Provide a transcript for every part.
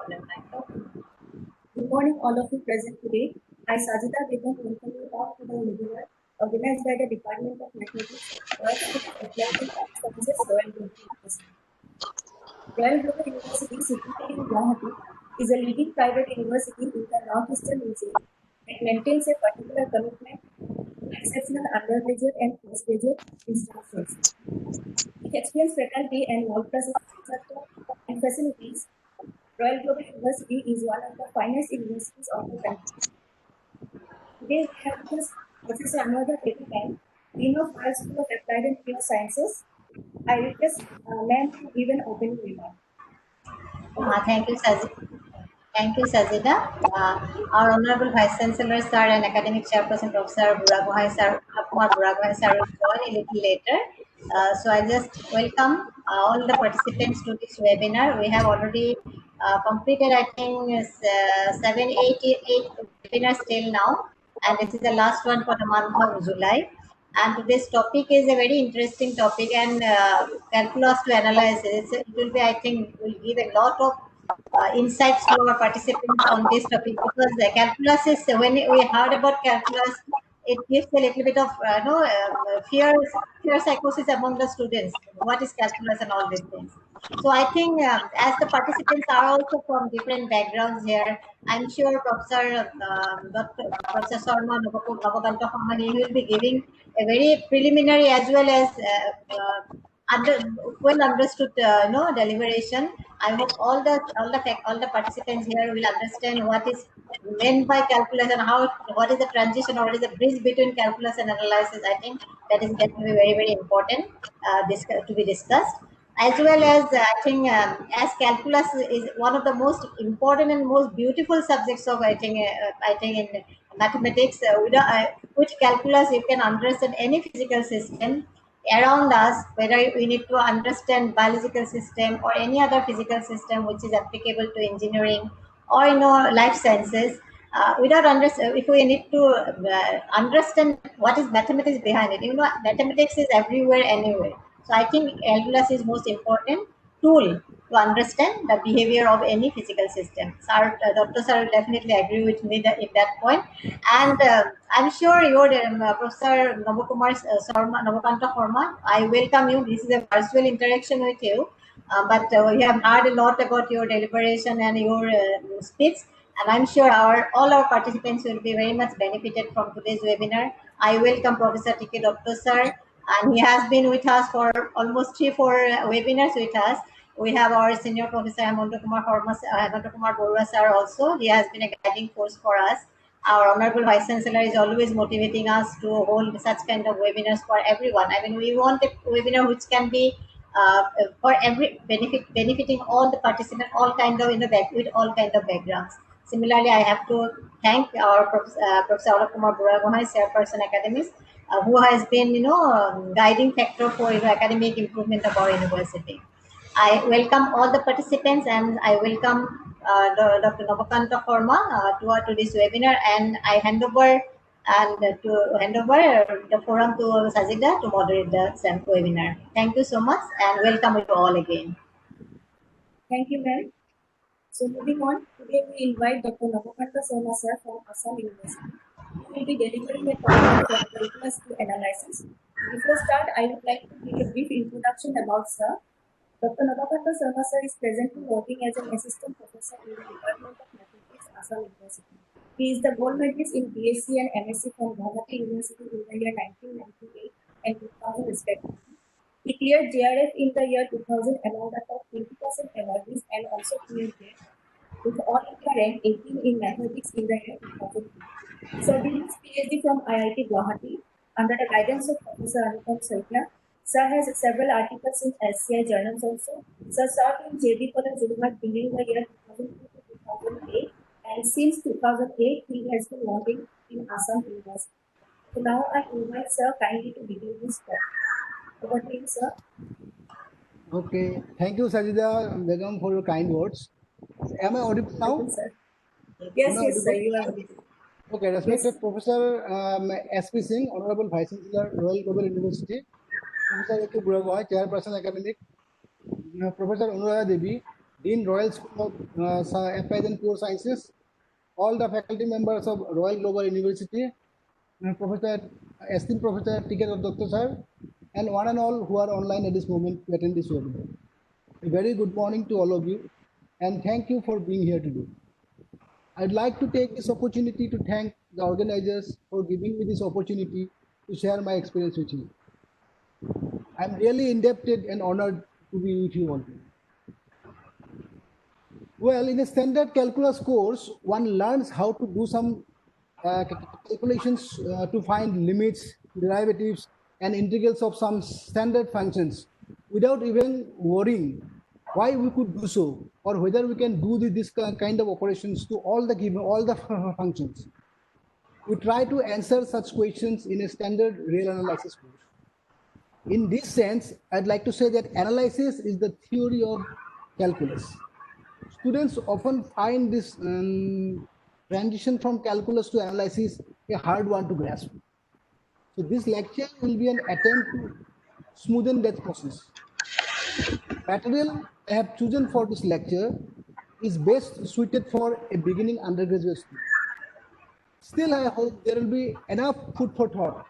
problem. Good morning, all of you present today. I, Sajida Begum, welcome you all to the webinar organized by the Department of Mathematics, Applied and Sciences, Royal Global University. Royal Global University, situated in Guwahati, is a leading private university in the northeastern region that maintains a particular commitment to exceptional undergraduate and postgraduate instructions. With experienced faculty and world-class infrastructure and facilities, Royal Global University is one of the finest universities of the country. Today we have with us Professor Anuradha Kettikan, Dean of Royal School of Applied and Pure Sciences. I request ma'am to give an opening remark. Thank you, Sajida. Thank you, Sajida. Our Honorable Vice Chancellor Sir and Academic Chairperson Professor Buragohai Sir, Kumar Buragohai Sir will join a little later. So I just welcome all the participants to this webinar. We have already completed, I think, 788 webinars till now, and this is the last one for the month of July. And today's topic is a very interesting topic, and calculus to analyze it will be, I think, will give a lot of insights to our participants on this topic, because the calculus is, when we heard about calculus, it gives a little bit of fear psychosis among the students. What is calculus and all these things? So I think as the participants are also from different backgrounds here, I'm sure Professor Sharma, Navakanta Sharma, he will be giving a very preliminary as well as well understood deliberation. I hope all the participants here will understand what is meant by calculus and what is the transition or what is the bridge between calculus and analysis. I think that is going to be very, very important to be discussed. As well as I think as calculus is one of the most important and most beautiful subjects of I think in mathematics. With calculus you can understand any physical system around us, whether we need to understand biological system or any other physical system which is applicable to engineering or life sciences. If we need to understand what is mathematics behind it, mathematics is everywhere, anywhere. So I think calculus is most important tool to understand the behavior of any physical system. Sir, Dr. Sir will definitely agree with me in that point. And I'm sure your Professor Navakanta Sharma, I welcome you. This is a virtual interaction with you. But we have heard a lot about your deliberation and your speech. And I'm sure all our participants will be very much benefited from today's webinar. I welcome Professor T.K. Dr. Sir, and he has been with us for almost 3-4 webinars with us. We have our senior professor Hemanta Kumar Borua sir also. He has been a guiding force for us. Our Honorable Vice Chancellor is always motivating us to hold such kind of webinars for everyone. I mean, we want a webinar which can be for every benefiting all the participants, all kind of with all kind of backgrounds. Similarly, I have to thank our Professor Alok Kumar Buragohai, Chairperson Academics, who has been guiding factor for academic improvement of our university. I welcome all the participants, and I welcome Dr. Navakanta Sharma to this webinar, and I hand over the forum to Sajida to moderate the webinar. Thank you so much, and welcome you all again. Thank you, ma'am. So moving on, today we invite Dr. Navakanta Sharma sir from Assam University. He will be delivering a talk on calculus to analysis. Before start, I would like to give a brief introduction about sir. Dr. Navakanta Sharma sir is presently working as an assistant professor in the Department of Mathematics, Assam University. He is the gold medalist in BSc and MSc from Guwahati University in the year 1998 and 2000 respectively. He cleared JRF in the year 2000 among the top 20% awardees and also cleared JET with all India rank 18 in mathematics in the year 2002. Sir did his PhD from IIT Guwahati under the guidance of Professor Anupam Saikya. Sir has several articles in SCI journals also. Sir started in JB College, Jorhat during the year 2002 to 2008, and since 2008 he has been working in Assam University. So now I invite Sir kindly to begin his talk. Over to you, sir. Okay, thank you, Sajida Begum, for your kind words. Am I audible now? Yes, sir. Yes, sir, you are audible. Okay, respected Professor S.P. Singh, Honorable Vice Chancellor, Royal Global University, Professor A.K. Buragohai, Chairperson Academic, Professor Anuradha Devi, Dean Royal School of Applied and Pure Sciences, all the faculty members of Royal Global University, Professor, esteemed Professor T.K. Dr. Sir, and one and all who are online at this moment to attend this webinar. A very good morning to all of you, and thank you for being here today. I'd like to take this opportunity to thank the organizers for giving me this opportunity to share my experience with you. I'm really indebted and honored to be with you all. Well, in a standard calculus course, one learns how to do some calculations to find limits, derivatives, and integrals of some standard functions without even worrying why we could do so or whether we can do this kind of operations to all the functions. We try to answer such questions in a standard real analysis course. In this sense, I'd like to say that analysis is the theory of calculus. Students often find this transition from calculus to analysis a hard one to grasp. So this lecture will be an attempt to smoothen that process. Material I have chosen for this lecture is best suited for a beginning undergraduate student. Still, I hope there will be enough food for thought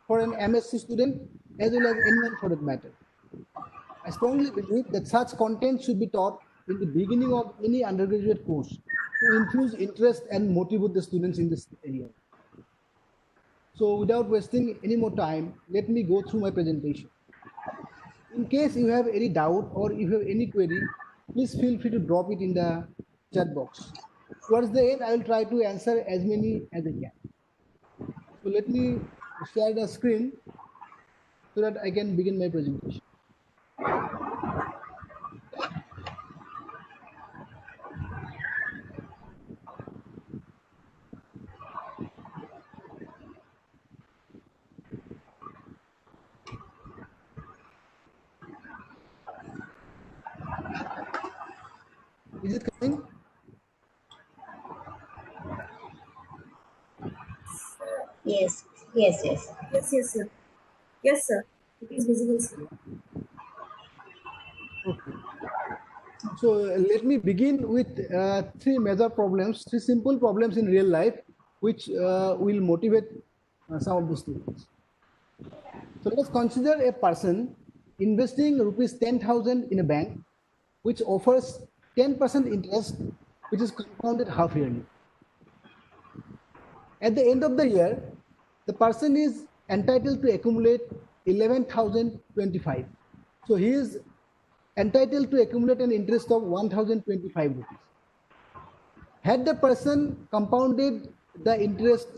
for an MSc student as well as anyone for that matter. I strongly believe that such content should be taught in the beginning of any undergraduate course to infuse interest and motivate the students in this area. So without wasting any more time, let me go through my presentation. In case you have any doubt or if you have any query, please feel free to drop it in the chat box. Towards the end, I will try to answer as many as I can. So let me share the screen so that I can begin my presentation. Is it coming? Yes, yes, yes. Yes, sir. Yes, sir. It is visible, sir. Okay. So let me begin with three major problems, three simple problems in real life, which will motivate some of the students. So let's consider a person investing rupees 10,000 in a bank, which offers 10% interest, which is compounded half yearly. At the end of the year, the person is entitled to accumulate 11,025. So he is entitled to accumulate an interest of 1,025 rupees. Had the person compounded the interest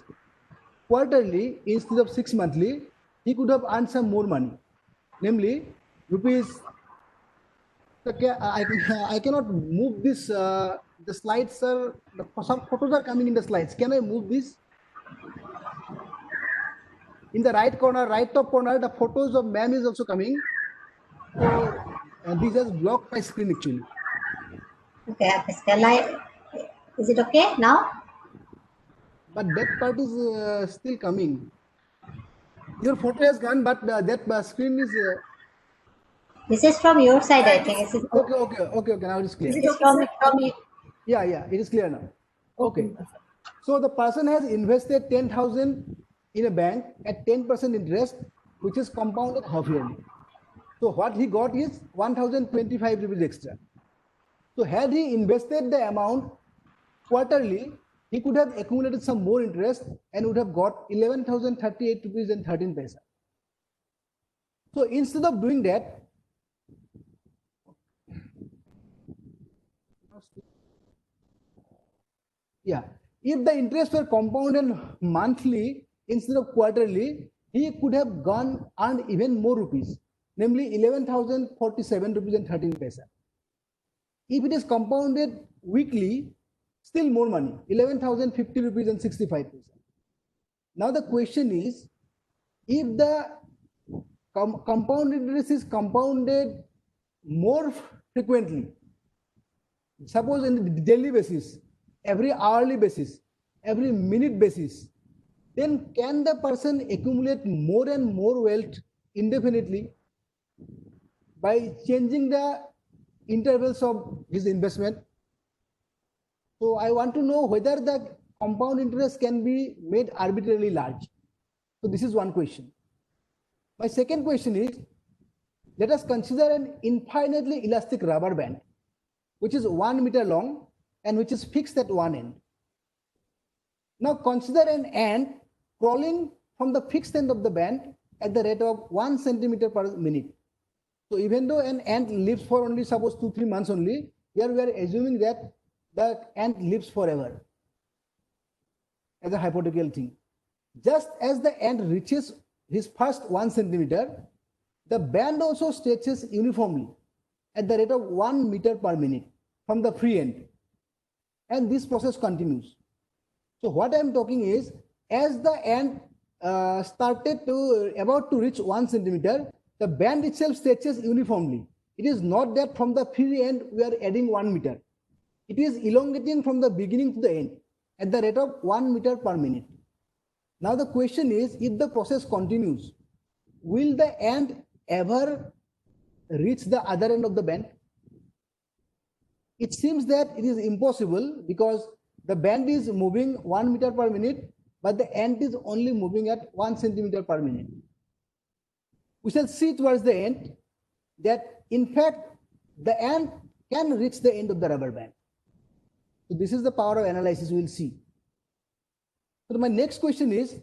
quarterly instead of 6 monthly, he could have earned some more money, namely rupees. I cannot move this. The slides, sir. Some photos are coming in the slides. Can I move this? In the right corner, right top corner, the photos of ma'am is also coming. So these has blocked my screen actually. Okay, shall I? Is it okay now? But that part is still coming. Your photo has gone, but that screen is. This is from your side, I think. Okay. Now it is clear. Is it This is okay, from sir? you. Yeah, it is clear now. Okay. So the person has invested 10,000 in a bank at 10% interest, which is compounded half yearly. So what he got is 1,025 rupees extra. So had he invested the amount quarterly, he could have accumulated some more interest and would have got 11,038 rupees and 13 paisa. So instead of doing that, if the interest were compounded monthly instead of quarterly, he could have earned even more rupees, namely 11,047 rupees and 13 paisa. If it is compounded weekly, still more money, 11,050 rupees and 65 paisa. Now the question is, if the compound interest is compounded more frequently, suppose in the daily basis, every hourly basis, every minute basis, then can the person accumulate more and more wealth indefinitely by changing the intervals of his investment. So I want to know whether the compound interest can be made arbitrarily large. So this is one question. My second question is, let us consider an infinitely elastic rubber band, which is 1 meter long and which is fixed at one end. Now consider an ant crawling from the fixed end of the band at the rate of 1 centimeter per minute. So even though an ant lives for only suppose 2-3 months only, here we are assuming that the ant lives forever as a hypothetical thing. Just as the ant reaches his first 1 centimeter, the band also stretches uniformly at the rate of 1 meter per minute from the free end. And this process continues. So what I am talking is, as the ant about to reach 1 centimeter, the band itself stretches uniformly. It is not that from the free end we are adding 1 meter. It is elongating from the beginning to the end at the rate of 1 meter per minute. Now the question is, if the process continues, will the ant ever reach the other end of the band? It seems that it is impossible because the band is moving 1 meter per minute, but the ant is only moving at 1 centimeter per minute. We shall see towards the end that in fact the ant can reach the end of the rubber band. So this is the power of analysis we will see. So my next question is,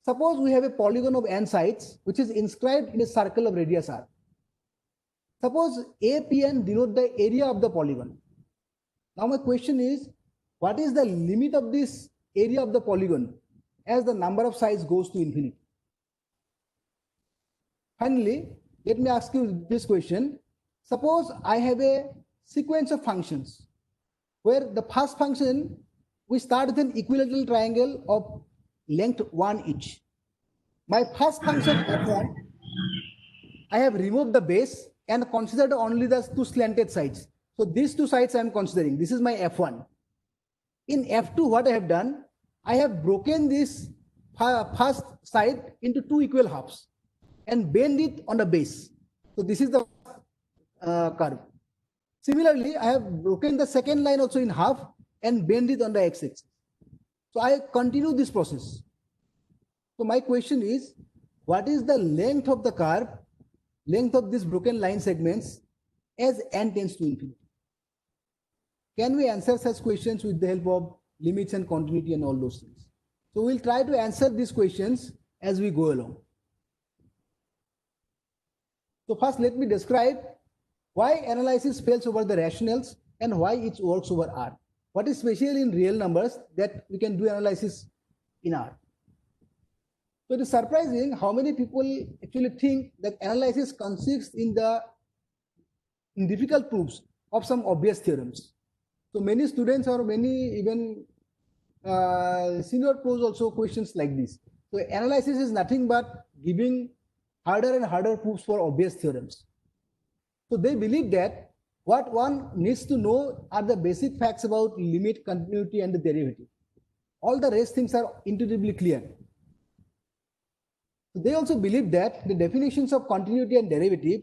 suppose we have a polygon of n sides which is inscribed in a circle of radius r. Suppose APN denote the area of the polygon. Now my question is, what is the limit of this area of the polygon as the number of sides goes to infinity? Finally, let me ask you this question. Suppose I have a sequence of functions where the first function, we start with an equilateral triangle of length 1 each. My first function f1, I have removed the base and considered only the two slanted sides. So these two sides I am considering. This is my f1. In f2, what I have done, I have broken this first side into two equal halves and bend it on the base. So this is the curve. Similarly, I have broken the second line also in half and bend it on the x-axis. So I continue this process. So my question is, what is the length of the curve, length of these broken line segments as n tends to infinity? Can we answer such questions with the help of limits and continuity and all those things? So we'll try to answer these questions as we go along. So first let me describe why analysis fails over the rationals and why it works over R. What is special in real numbers that we can do analysis in R? So it is surprising how many people actually think that analysis consists in difficult proofs of some obvious theorems. So many students or many even senior pros also questions like this. So analysis is nothing but giving harder and harder proofs for obvious theorems. So they believe that what one needs to know are the basic facts about limit, continuity, and the derivative. All the rest things are intuitively clear. So they also believe that the definitions of continuity and derivative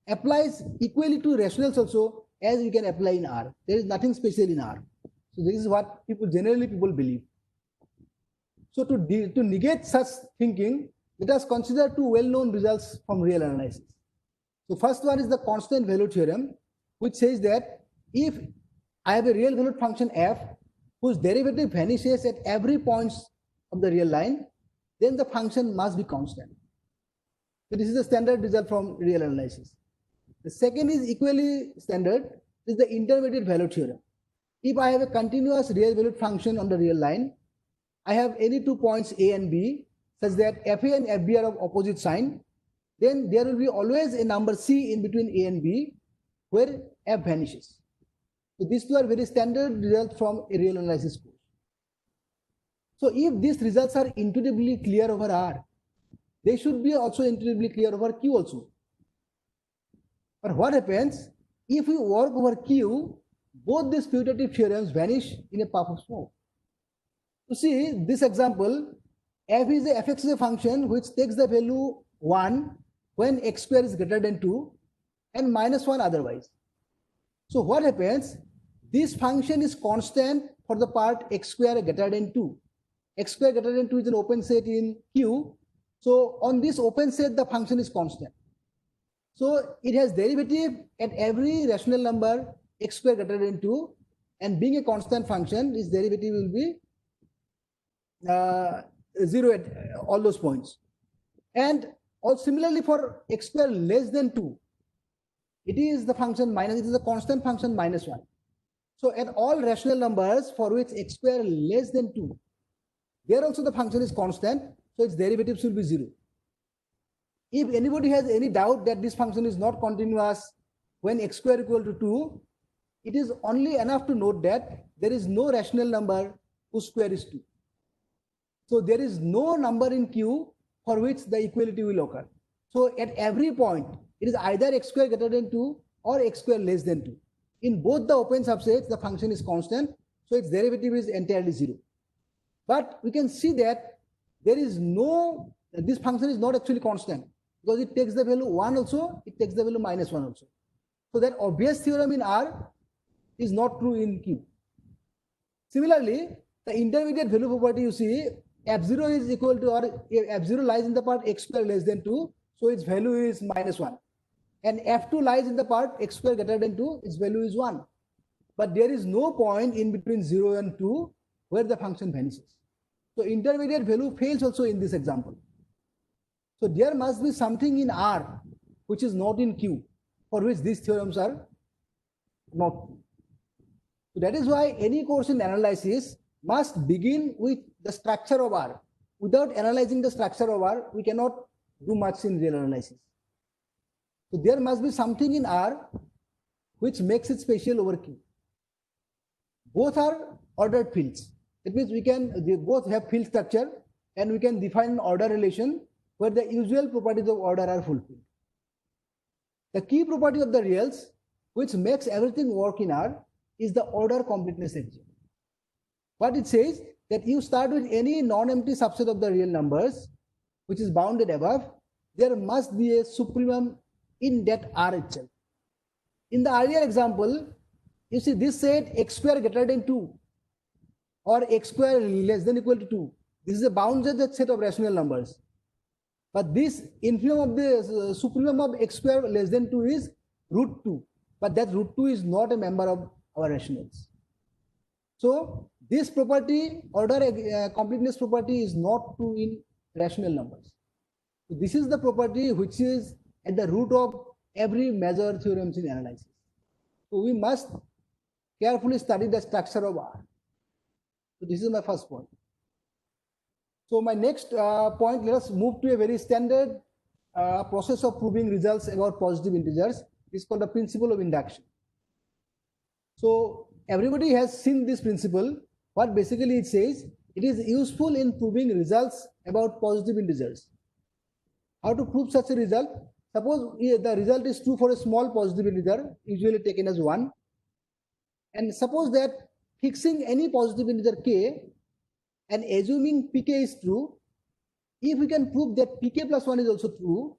applies equally to rationals also as we can apply in R. There is nothing special in R. So this is what generally people believe. So to negate such thinking, let us consider two well-known results from real analysis. So first one is the constant value theorem, which says that if I have a real valued function f whose derivative vanishes at every point of the real line, then the function must be constant. So this is the standard result from real analysis. The second is equally standard, is the intermediate value theorem. If I have a continuous real valued function on the real line, I have any 2 points a and b such that fa and fb are of opposite sign, then there will be always a number c in between a and b where f vanishes. So these two are very standard results from a real analysis course. So if these results are intuitively clear over R, they should be also intuitively clear over Q also. But what happens if we work over Q, both these putative theorems vanish in a puff of smoke. You see this example, f is a function which takes the value 1 when x square is greater than 2 and minus 1 otherwise. So what happens? This function is constant for the part x square greater than 2. X square greater than 2 is an open set in Q. So on this open set, the function is constant. So it has derivative at every rational number x square greater than 2, and being a constant function, its derivative will be 0 at all those points. And also similarly for x square less than 2, it is the function minus, it is a constant function minus 1. So at all rational numbers for which x square less than 2, there also the function is constant, so its derivatives will be 0. If anybody has any doubt that this function is not continuous when x square equal to 2, it is only enough to note that there is no rational number whose square is 2. So there is no number in Q for which the equality will occur. So at every point, it is either x square greater than 2 or x square less than 2. In both the open subsets, the function is constant, so its derivative is entirely 0. But we can see that there is no, this function is not actually constant, because it takes the value 1 also, it takes the value minus 1 also. So that obvious theorem in R is not true in Q. Similarly, the intermediate value property, you see, f0 is equal to, or f0 lies in the part x square less than 2, so its value is minus 1. And f2 lies in the part x square greater than 2, its value is 1. But there is no point in between 0 and 2 where the function vanishes. So intermediate value fails also in this example. So there must be something in R which is not in Q, for which these theorems are not true. So that is why any course in analysis must begin with the structure of R. Without analyzing the structure of R, we cannot do much in real analysis. So there must be something in R which makes it special over Q. Both are ordered fields. It means they both have field structure, and we can define an order relation where the usual properties of order are fulfilled. The key property of the reals, which makes everything work in R, is the order completeness axiom. What it says, that you start with any non-empty subset of the real numbers, which is bounded above, there must be a supremum in that R itself. In the earlier example, you see this set x square greater than 2 or x square less than equal to 2. This is a bounded set of rational numbers. But this infimum of the supremum of x square less than 2 is root 2. But that root 2 is not a member of our rationals. So this property, order completeness property, is not true in rational numbers. So this is the property which is at the root of every major theorems in analysis. So we must carefully study the structure of R. So this is my first point. So my next point, let us move to a very standard process of proving results about positive integers. It's called the principle of induction. So everybody has seen this principle. What basically it says, it is useful in proving results about positive integers. How to prove such a result? Suppose the result is true for a small positive integer, usually taken as 1. And suppose that fixing any positive integer k and assuming pk is true, if we can prove that pk plus 1 is also true,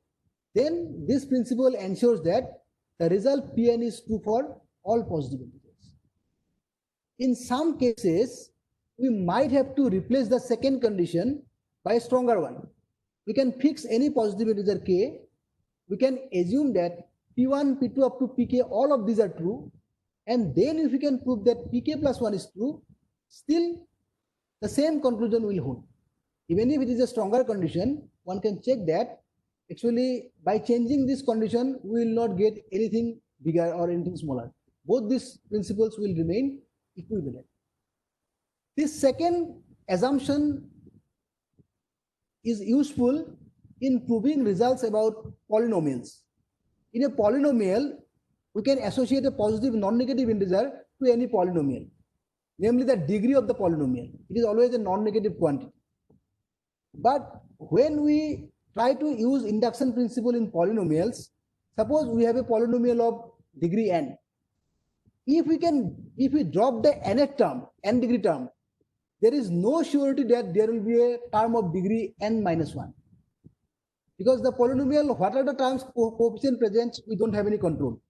then this principle ensures that the result pn is true for all positive integers. In some cases, we might have to replace the second condition by a stronger one. We can fix any positive integer k. We can assume that p1, p2 up to pk, all of these are true. And then if we can prove that pk plus 1 is true, still the same conclusion will hold. Even if it is a stronger condition, one can check that actually by changing this condition, we will not get anything bigger or anything smaller. Both these principles will remain equivalent. This second assumption is useful in proving results about polynomials. In a polynomial, we can associate a positive non-negative integer to any polynomial, namely the degree of the polynomial. It is always a non-negative quantity. But when we try to use induction principle in polynomials, suppose we have a polynomial of degree n. If we drop the nth term, n degree term, there is no surety that there will be a term of degree n minus 1. Because the polynomial, what are the terms coefficient present, we don't have any control.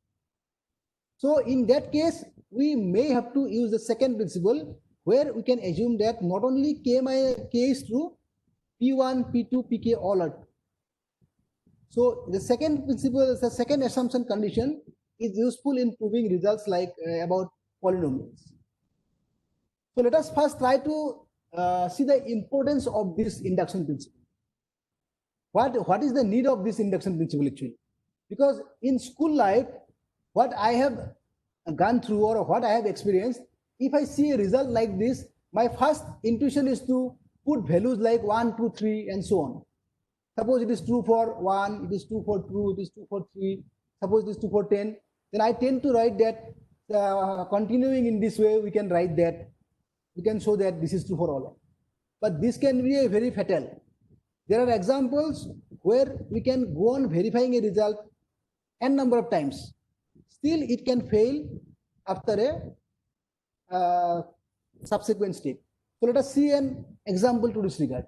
So in that case, we may have to use the second principle, where we can assume that not only k is true, P1, P2, Pk all are true. So the second principle, the second assumption condition is useful in proving results like about polynomials. So let us first try to see the importance of this induction principle. What is the need of this induction principle actually? Because in school life, what I have gone through or what I have experienced, if I see a result like this, my first intuition is to put values like 1, 2, 3 and so on. Suppose it is true for 1, it is true for 2, it is true for 3, suppose it is true for 10, then I tend to write that continuing in this way, we can write that, we can show that this is true for all. But this can be a very fatal. There are examples where we can go on verifying a result n number of times. Still, it can fail after a subsequent step. So let us see an example to this regard.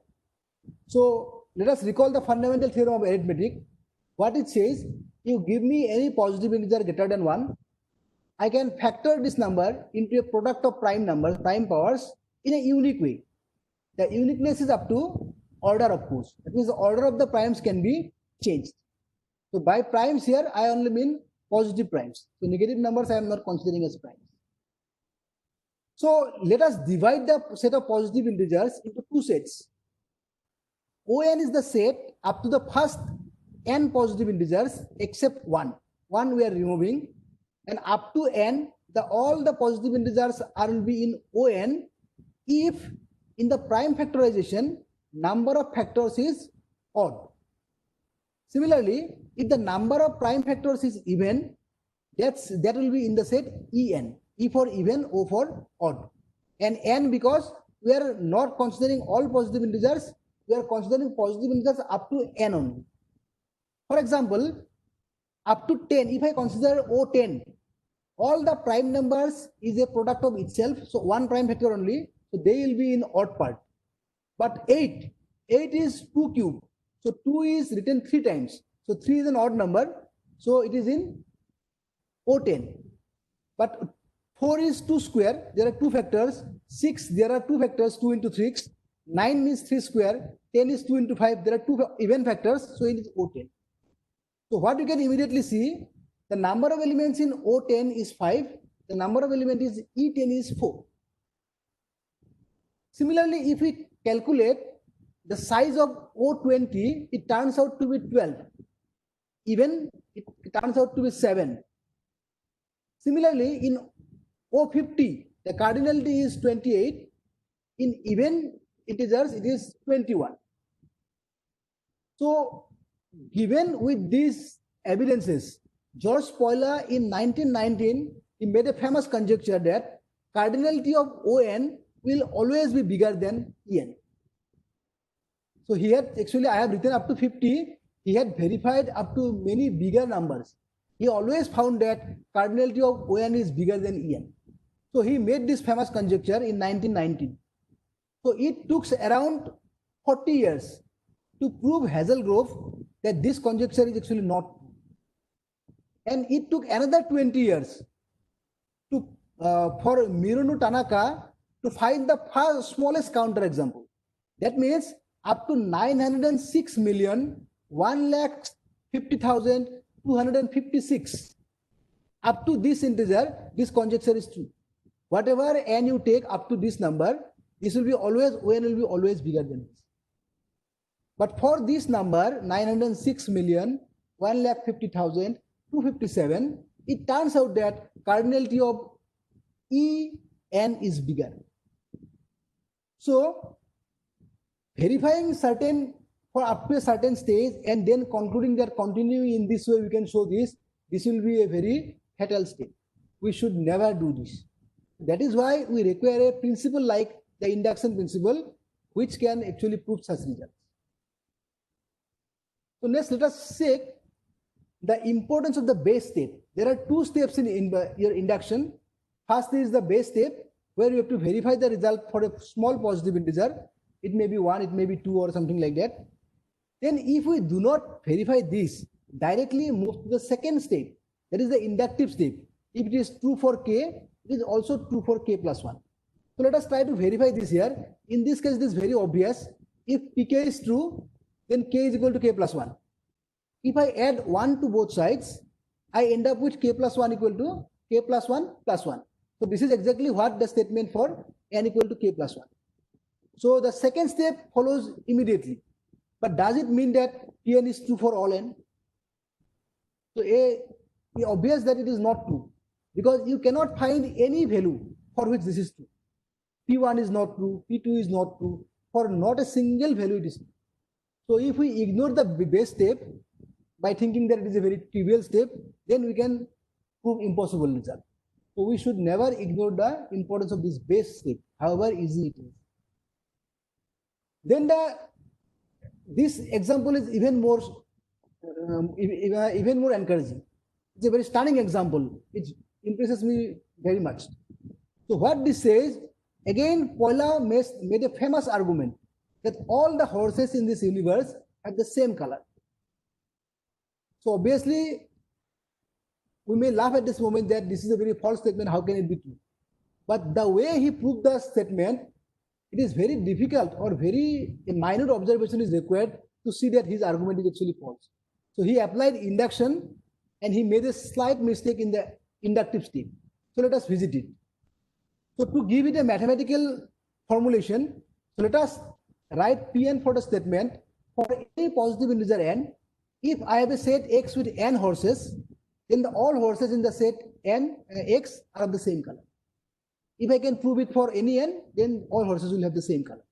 So let us recall the fundamental theorem of arithmetic. What it says, you give me any positive integer greater than 1, I can factor this number into a product of prime numbers, prime powers in a unique way. The uniqueness is up to order, of course. That means the order of the primes can be changed. So by primes here, I only mean positive primes. So negative numbers I am not considering as primes. So let us divide the set of positive integers into two sets. On is the set up to the first n positive integers except 1. 1 we are removing, and up to n, all the positive integers will be in On if in the prime factorization number of factors is odd. Similarly, if the number of prime factors is even, that will be in the set En. E for even, O for odd. And n because we are not considering all positive integers, we are considering positive integers up to n only. For example, up to 10, if I consider O10, all the prime numbers is a product of itself, so one prime factor only, so they will be in odd part. But 8 is 2 cube, so 2 is written 3 times, so 3 is an odd number, so it is in O10. But 4 is 2 square, there are 2 factors, 6, there are 2 factors, 2 into 6, 9 is 3 square, 10 is 2 into 5, there are 2 even factors, so it is O10. So what you can immediately see, the number of elements in O10 is 5, the number of elements is E10 is 4. Similarly, if we calculate the size of O20, it turns out to be 12. Even it turns out to be 7. Similarly, in O50, the cardinality is 28. In even integers, it is 21. So, given with these evidences, George Spoiler in 1919, he made a famous conjecture that cardinality of On will always be bigger than En. So he had actually, I have written up to 50, he had verified up to many bigger numbers. He always found that cardinality of On is bigger than En. So he made this famous conjecture in 1919. So it took around 40 years to prove Hazelgrove that this conjecture is actually not true. And it took another 20 years to for Mirono Tanaka to find the smallest counterexample. That means up to 906,150,256. Up to this integer, this conjecture is true. Whatever n you take up to this number, this will be always, On will be always bigger than this. But for this number, 906,150,257, it turns out that cardinality of En is bigger. So, verifying certain for up to a certain stage and then concluding that continuing in this way we can show this will be a very fatal step. We should never do this. That is why we require a principle like the induction principle, which can actually prove such results. So next, let us check the importance of the base step. There are two steps in your induction. First is the base step, where you have to verify the result for a small positive integer. It may be 1, it may be 2 or something like that. Then if we do not verify this, directly move to the second step, that is the inductive step, If it is true for k, it is also true for k plus 1. So let us try to verify this here. In this case, it is very obvious. If pk is true, then k is equal to k plus 1. If I add 1 to both sides, I end up with k plus 1 equal to k plus 1 plus 1. So this is exactly what the statement for n equal to k plus 1. So the second step follows immediately. But does it mean that Pn is true for all n? So it's obvious that it is not true, because you cannot find any value for which this is true. P1 is not true, P2 is not true, for not a single value it is true. So if we ignore the base step by thinking that it is a very trivial step, then we can prove impossible result. So we should never ignore the importance of this base step, however easy it is. Then this example is even more encouraging. It's a very stunning example. It impresses me very much. So what this says, again, Paula made a famous argument that all the horses in this universe have the same color. So obviously, we may laugh at this moment that this is a very false statement. How can it be true? But the way he proved the statement, it is very difficult, or very a minute observation is required to see that his argument is actually false. So he applied induction and he made a slight mistake in the inductive step. So let us visit it. So to give it a mathematical formulation, so let us write Pn for the statement for any positive integer n. If I have a set x with n horses, then all horses in the set n x are of the same color. If I can prove it for any n, then all horses will have the same color.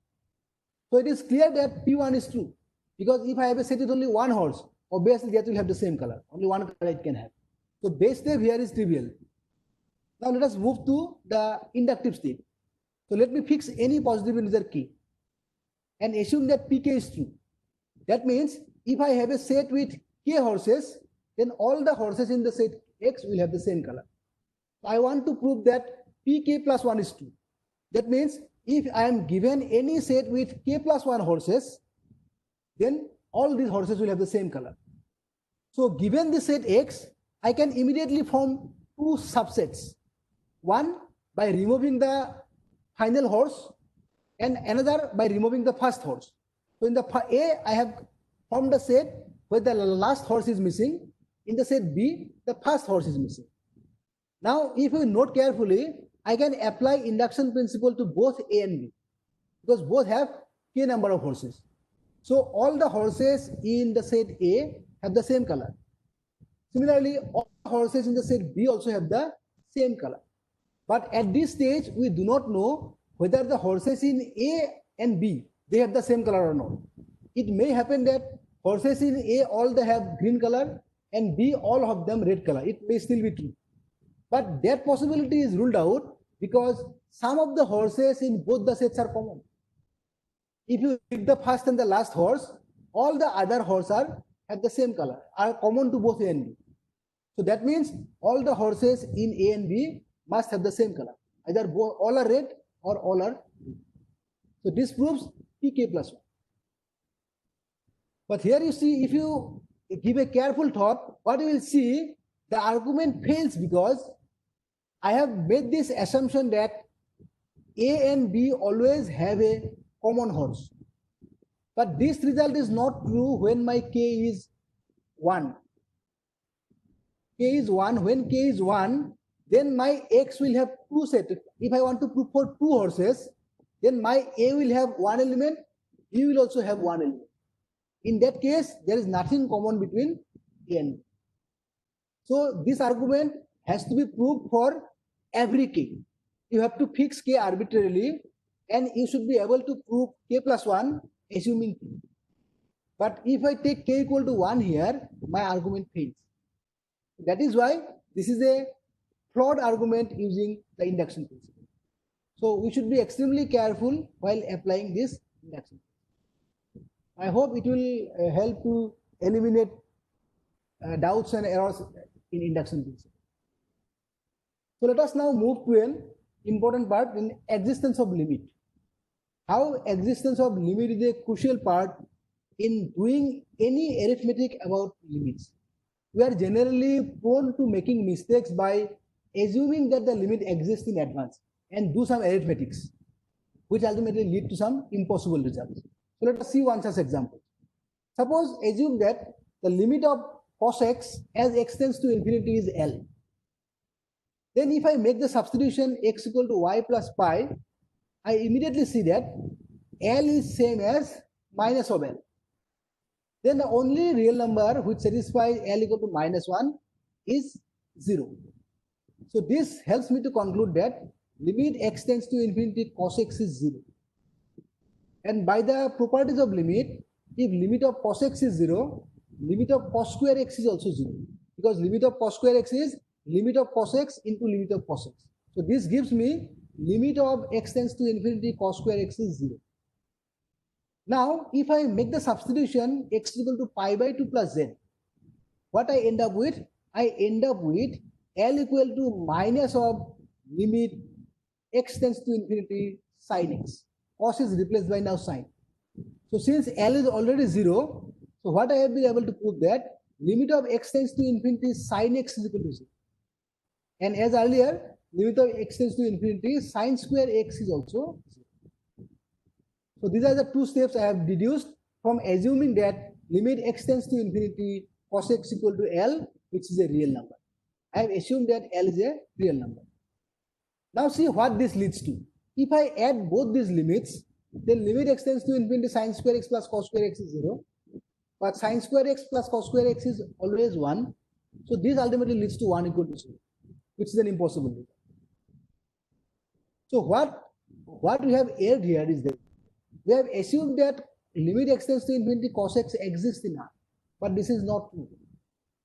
So it is clear that P1 is true, because if I have a set with only one horse, obviously that will have the same color. Only one color it can have. So base step here is trivial. Now let us move to the inductive step. So let me fix any positive integer k and assume that pk is true. That means if I have a set with k horses, then all the horses in the set x will have the same color. I want to prove that pk plus 1 is true. That means if I am given any set with k plus 1 horses, then all these horses will have the same color. So given the set x, I can immediately form two subsets. One by removing the final horse, and another by removing the first horse. So in the A, I have formed a set where the last horse is missing. In the set B, the first horse is missing. Now, if you note carefully, I can apply induction principle to both A and B, because both have k number of horses. So all the horses in the set A have the same color. Similarly, all the horses in the set B also have the same color. But at this stage, we do not know whether the horses in A and B, they have the same color or not. It may happen that horses in A all they have green color and B all of them red color. It may still be true. But that possibility is ruled out because some of the horses in both the sets are common. If you pick the first and the last horse, all the other horses have the same color, are common to both A and B. So that means all the horses in A and B must have the same color. Either all are red or all are blue. So this proves pk plus 1. But here you see, if you give a careful thought, what you will see, the argument fails because I have made this assumption that A and B always have a common horse. But this result is not true when my k is 1. K is 1. When k is 1, then my x will have two sets. If I want to prove for two horses, then my A will have one element, B will also have one element. In that case, there is nothing common between A and B. So this argument has to be proved for every k. You have to fix k arbitrarily, and you should be able to prove k plus 1 assuming k. But if I take k equal to 1 here, my argument fails. That is why this is a flawed argument using the induction principle. So we should be extremely careful while applying this induction. I hope it will help to eliminate doubts and errors in induction principle. So let us now move to an important part in existence of limit. How existence of limit is a crucial part in doing any arithmetic about limits. We are generally prone to making mistakes by assuming that the limit exists in advance and do some arithmetics, which ultimately lead to some impossible results. So let us see one such example. Suppose assume that the limit of cos x as x tends to infinity is L. Then if I make the substitution x equal to y plus pi, I immediately see that L is same as minus of L. Then the only real number which satisfies L equal to minus 1 is 0. So this helps me to conclude that limit x tends to infinity cos x is 0. And by the properties of limit, if limit of cos x is 0, limit of cos square x is also 0. Because limit of cos square x is limit of cos x into limit of cos x. So this gives me limit of x tends to infinity cos square x is 0. Now, if I make the substitution x equal to pi by 2 plus z, what I end up with? I end up with L equal to minus of limit x tends to infinity sin x. Cos is replaced by now sin. So since L is already 0, so what I have been able to prove that limit of x tends to infinity sin x is equal to 0. And as earlier, limit of x tends to infinity sin square x is also 0. So these are the two steps I have deduced from assuming that limit x tends to infinity cos x equal to L, which is a real number. I have assumed that L is a real number. Now see what this leads to. If I add both these limits, then limit x tends to infinity sin square x plus cos square x is 0. But sin square x plus cos square x is always 1. So this ultimately leads to 1 equal to 0, which is an impossible result. So what we have aired here is that we have assumed that limit x tends to infinity cos x exists in R, but this is not true.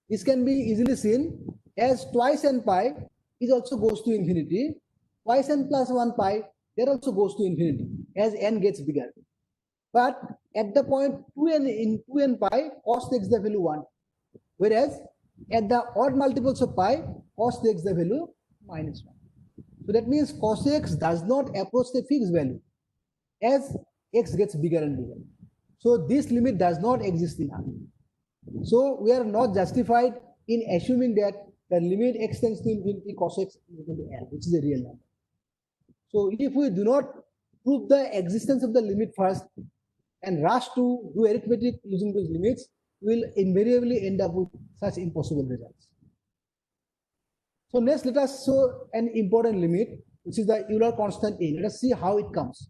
This can be easily seen as twice n pi is also goes to infinity, twice n plus 1 pi that also goes to infinity as n gets bigger. But at the point 2n in 2n pi, cos takes the value 1, whereas at the odd multiples of pi, cos takes the value minus 1. So that means cos x does not approach the fixed value as x gets bigger and bigger. So this limit does not exist in R. So we are not justified in assuming that the limit x tends to infinity cos x is equal to L, which is a real number. So if we do not prove the existence of the limit first and rush to do arithmetic using those limits, we will invariably end up with such impossible results. So next, let us show an important limit, which is the Euler constant A. Let us see how it comes.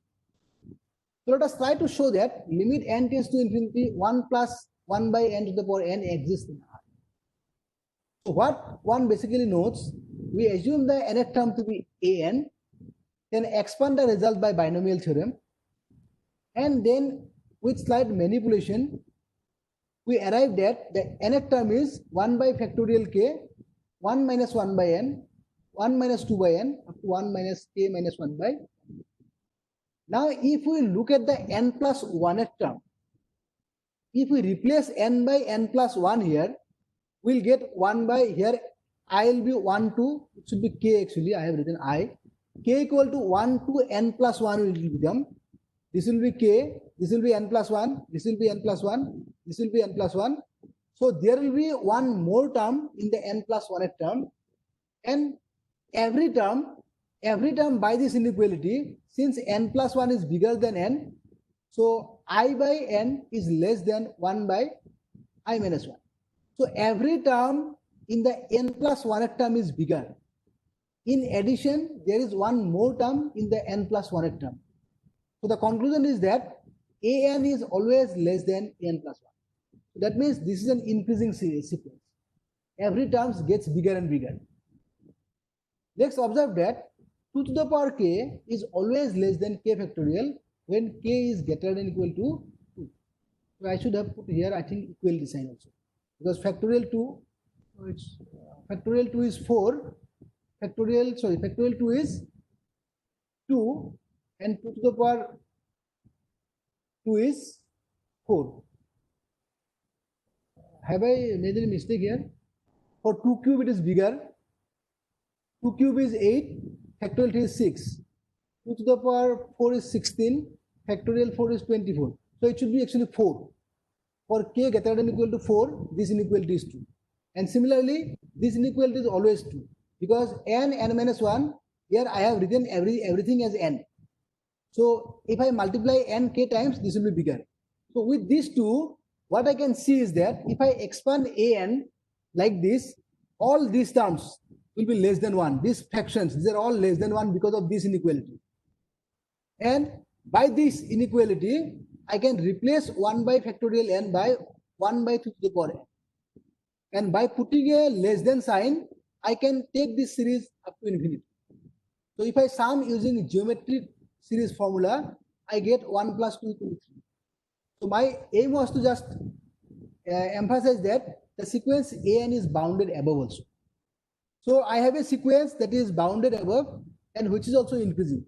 So let us try to show that limit n tends to infinity 1 plus 1 by n to the power n exists in R. So what one basically notes, we assume the nth term to be an, then expand the result by binomial theorem, and then with slight manipulation, we arrived at the nth term is 1 by factorial k, 1 minus 1 by n, 1 minus 2 by n, up to 1 minus k minus 1 by. Now, if we look at the n plus 1th term, if we replace n by n plus 1 here, we'll get 1 by here, I will be 1 to, it should be k actually, I have written I, k equal to 1 to n plus 1 will become, this will be k, this will be n plus 1, this will be n plus 1, this will be n plus 1. So there will be one more term in the n plus 1th term, and every term by this inequality, since n plus 1 is bigger than n, so I by n is less than 1 by I minus 1. So every term in the n plus 1th term is bigger. In addition, there is one more term in the n plus 1th term. So the conclusion is that an is always less than n plus 1. So that means this is an increasing sequence. Every term gets bigger and bigger. Let's observe that 2 to the power k is always less than k factorial when k is greater than equal to 2. So I should have put here, I think, equality sign also. Because factorial 2, it's factorial 2 is 4, factorial 2 is 2, and 2 to the power 2 is 4. Have I made any mistake here? For 2 cube it is bigger. 2 cube is 8, factorial 3 is 6. 2 to the power 4 is 16, factorial 4 is 24. So it should be actually 4. For k greater than equal to 4, this inequality is 2. And similarly, this inequality is always 2. because n minus 1, here I have written everything as n. So if I multiply n k times, this will be bigger. So with these two, what I can see is that if I expand an like this, all these terms will be less than 1. These fractions, these are all less than 1 because of this inequality. And by this inequality, I can replace 1 by factorial n by 1 by 2 to the power n. And by putting a less than sign, I can take this series up to infinity. So if I sum using geometric series formula, I get 1 plus 2 equal to 3. So my aim was to just emphasize that the sequence an is bounded above also. So I have a sequence that is bounded above and which is also increasing.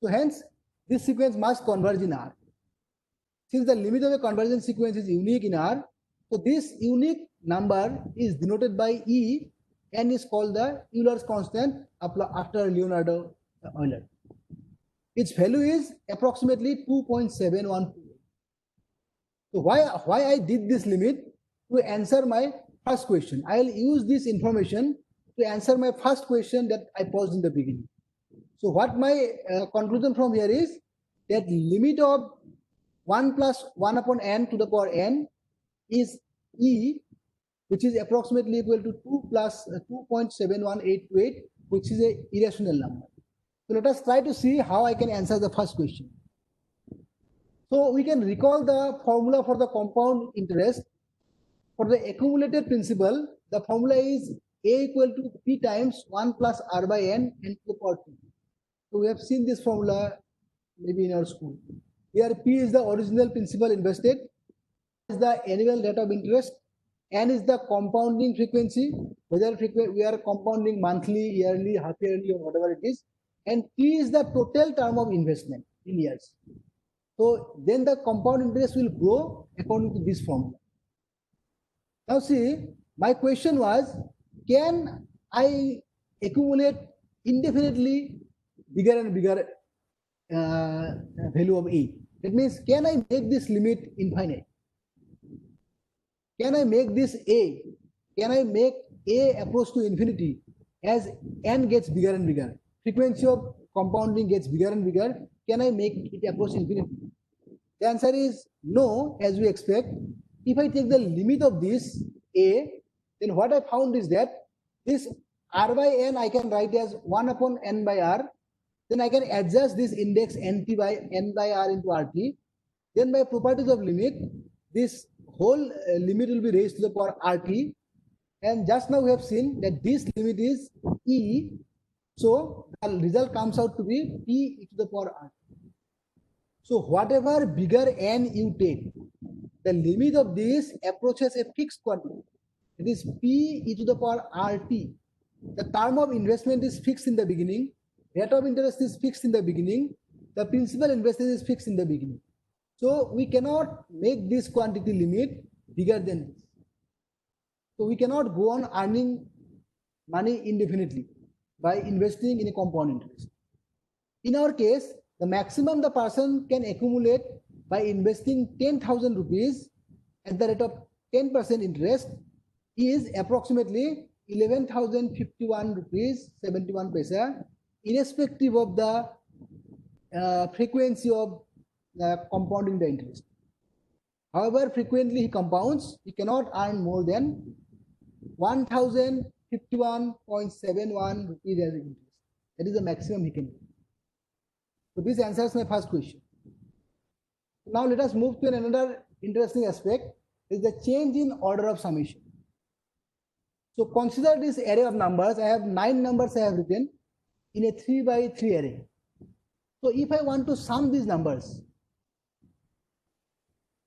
So hence, this sequence must converge in R. Since the limit of a convergence sequence is unique in R, so this unique number is denoted by E and is called the Euler's constant after Leonardo Euler. Its value is approximately 2.712. So why I did this limit? To answer my first question. I will use this information to answer my first question that I posed in the beginning. So what my conclusion from here is that limit of 1 plus 1 upon n to the power n is E, which is approximately equal to 2 plus 2.71828, which is an irrational number. So let us try to see how I can answer the first question. So we can recall the formula for the compound interest. For the accumulated principal, the formula is A equal to P times 1 plus R by N and to the power 2. So we have seen this formula maybe in our school. Here P is the original principal invested, is the annual rate of interest, N is the compounding frequency, whether we are compounding monthly, yearly, half yearly, or whatever it is, and T is the total term of investment in years. So then the compound interest will grow according to this formula. Now see, my question was, can I accumulate indefinitely bigger and bigger value of A? That means, can I make this limit infinite? Can I make this A? Can I make A approach to infinity as n gets bigger and bigger? Frequency of compounding gets bigger and bigger. Can I make it approach infinity? The answer is no, as we expect. If I take the limit of this A, then what I found is that this R by N I can write as 1 upon N by R. Then I can adjust this index NT by N by R into RT. Then by properties of limit, this whole limit will be raised to the power RT. And just now we have seen that this limit is E. So the result comes out to be P to the power RT. So whatever bigger n you take, the limit of this approaches a fixed quantity. It is P e to the power RT. The term of investment is fixed in the beginning. Rate of interest is fixed in the beginning. The principal invested is fixed in the beginning. So we cannot make this quantity limit bigger than this. So we cannot go on earning money indefinitely by investing in a compound interest. In our case, the maximum the person can accumulate by investing 10,000 rupees at the rate of 10% interest is approximately 11,051 rupees 71 paisa, irrespective of the frequency of compounding the interest. However frequently he compounds, he cannot earn more than 1,051.71 rupees as interest. That is the maximum he can get. So this answers my first question. Now let us move to another interesting aspect, is the change in order of summation. So consider this array of numbers. I have 9 numbers I have written in a 3 by 3 array. So if I want to sum these numbers,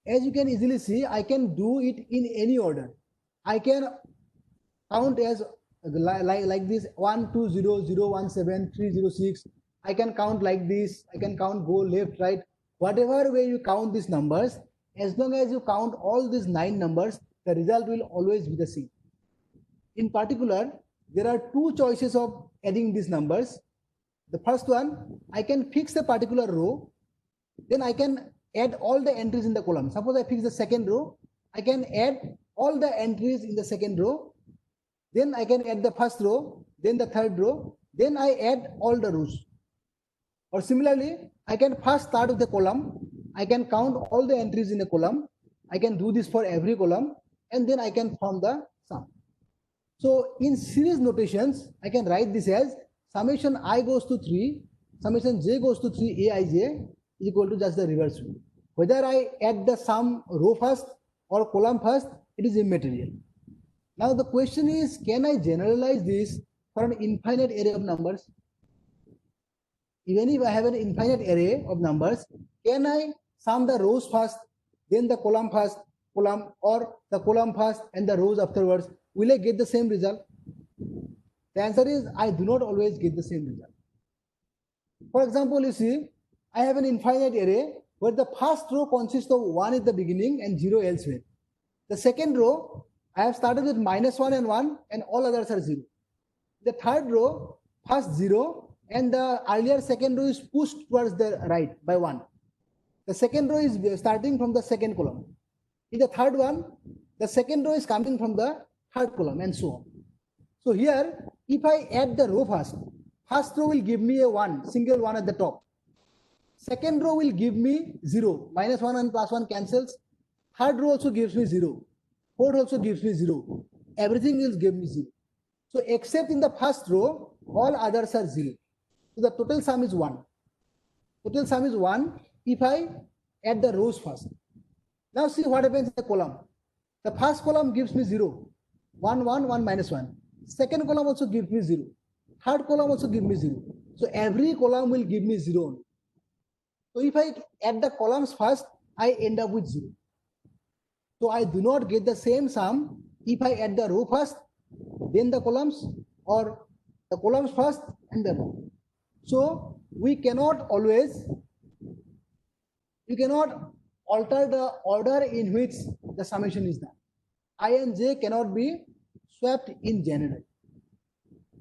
as you can easily see, I can do it in any order. I can count as like this 1, 2, 0, 0, 1, 7, 3, 0, 6. I can count like this. I can count go left, right. Whatever way you count these numbers, as long as you count all these 9 numbers, the result will always be the same. In particular, there are 2 choices of adding these numbers. The first one, I can fix a particular row, then I can add all the entries in the column. Suppose I fix the second row, I can add all the entries in the second row, then I can add the first row, then the third row, then I add all the rows. Or similarly, I can first start with the column, I can count all the entries in a column, I can do this for every column, and then I can form the sum. So in series notations, I can write this as summation I goes to 3, summation j goes to 3 aij is equal to just the reverse rule. Whether I add the sum row first or column first, it is immaterial. Now the question is, can I generalize this for an infinite array of numbers? Even if I have an infinite array of numbers, can I sum the rows first, then the column first, or the column first and the rows afterwards? Will I get the same result? The answer is, I do not always get the same result. For example, you see, I have an infinite array where the first row consists of 1 at the beginning and 0 elsewhere. The second row, I have started with -1 and 1 and all others are 0. The third row, first 0 and the earlier second row is pushed towards the right by 1. The second row is starting from the second column. In the third one, the second row is coming from the third column and so on. So here, if I add the row first row will give me a 1, single 1 at the top. Second row will give me 0, -1 and +1 cancels. Third row also gives me 0. Fourth also gives me 0. Everything will give me 0. So except in the first row, all others are 0. So the total sum is 1. Total sum is 1 if I add the rows first. Now see what happens in the column. The first column gives me 0. 1, 1, 1, -1. Second column also gives me 0. Third column also gives me 0. So every column will give me 0. So if I add the columns first, I end up with 0. So I do not get the same sum if I add the row first, then the columns, or the columns first and the row. So we cannot always, you cannot alter the order in which the summation is done. I and j cannot be swapped in general.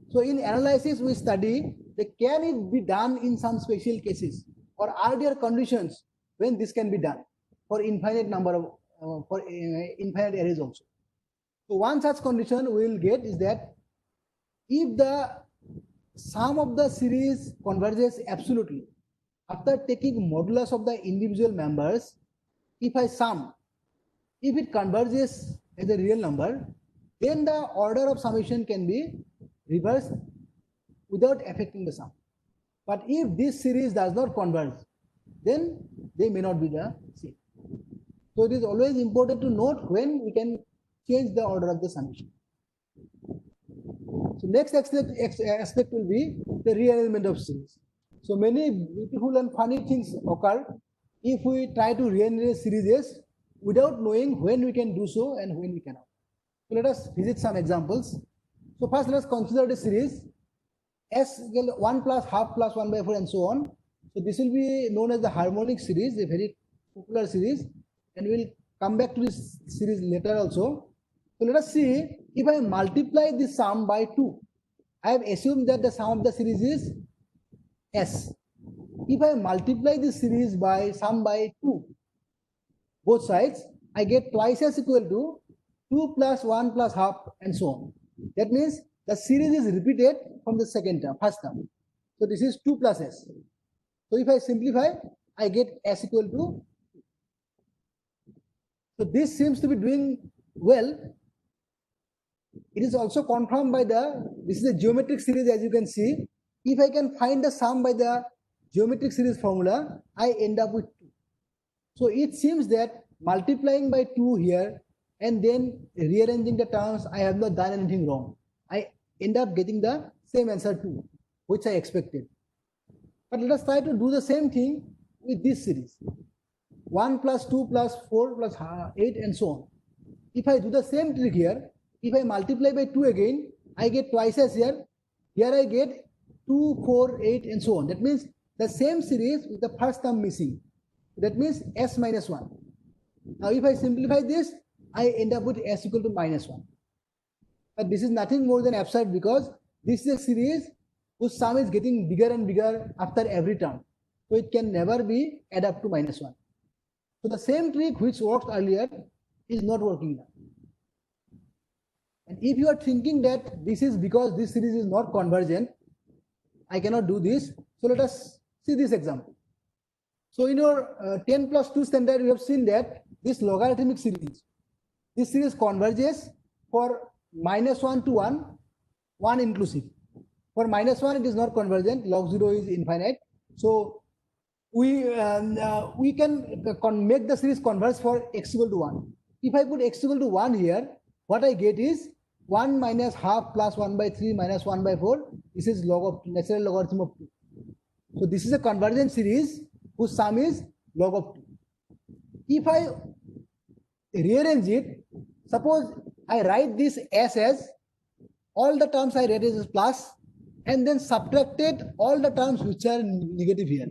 So in analysis, we study that can it be done in some special cases, or are there conditions when this can be done for infinite number of infinite arrays also. So one such condition we will get is that if the sum of the series converges absolutely, after taking modulus of the individual members, if I sum, if it converges as a real number, then the order of summation can be reversed without affecting the sum. But if this series does not converge, then they may not be the same. So it is always important to note when we can change the order of the summation. So next aspect will be the rearrangement of series. So many beautiful and funny things occur if we try to rearrange series without knowing when we can do so and when we cannot. So let us visit some examples. So first let us consider the series S equal 1 plus half plus 1 by 4 and so on. So this will be known as the harmonic series, a very popular series, and we will come back to this series later also. So let us see, if I multiply this sum by 2, I have assumed that the sum of the series is S. If I multiply this series by sum by 2, both sides, I get twice S equal to 2 plus 1 plus half and so on. That means the series is repeated from the first term. So this is 2 plus S. So if I simplify, I get S equal to. So this seems to be doing well. It is also confirmed by this is a geometric series, as you can see. If I can find the sum by the geometric series formula, I end up with 2. So it seems that multiplying by 2 here and then rearranging the terms, I have not done anything wrong. I end up getting the same answer 2, which I expected. But let us try to do the same thing with this series. 1 plus 2 plus 4 plus 8 and so on. If I do the same trick here, if I multiply by 2 again, I get twice as here. Here I get 2, 4, 8 and so on. That means the same series with the first term missing. That means S minus 1. Now if I simplify this, I end up with S equal to minus 1. But this is nothing more than absurd, because this is a series whose sum is getting bigger and bigger after every term. So it can never be add up to minus 1. So the same trick which worked earlier is not working now. And if you are thinking that this is because this series is not convergent, I cannot do this. So let us see this example. So in your 10 plus 2 standard, we have seen that this logarithmic series, this series converges for -1 to 1, 1 inclusive. For -1, it is not convergent, log 0 is infinite. So we can make the series converge for x equal to 1. If I put x equal to 1 here, what I get is 1 minus half plus 1 by 3 minus 1 by 4. This is log of natural logarithm of 2. So this is a convergent series whose sum is log of 2. If I rearrange it, suppose I write this as all the terms I write as plus, and then subtracted all the terms which are negative here.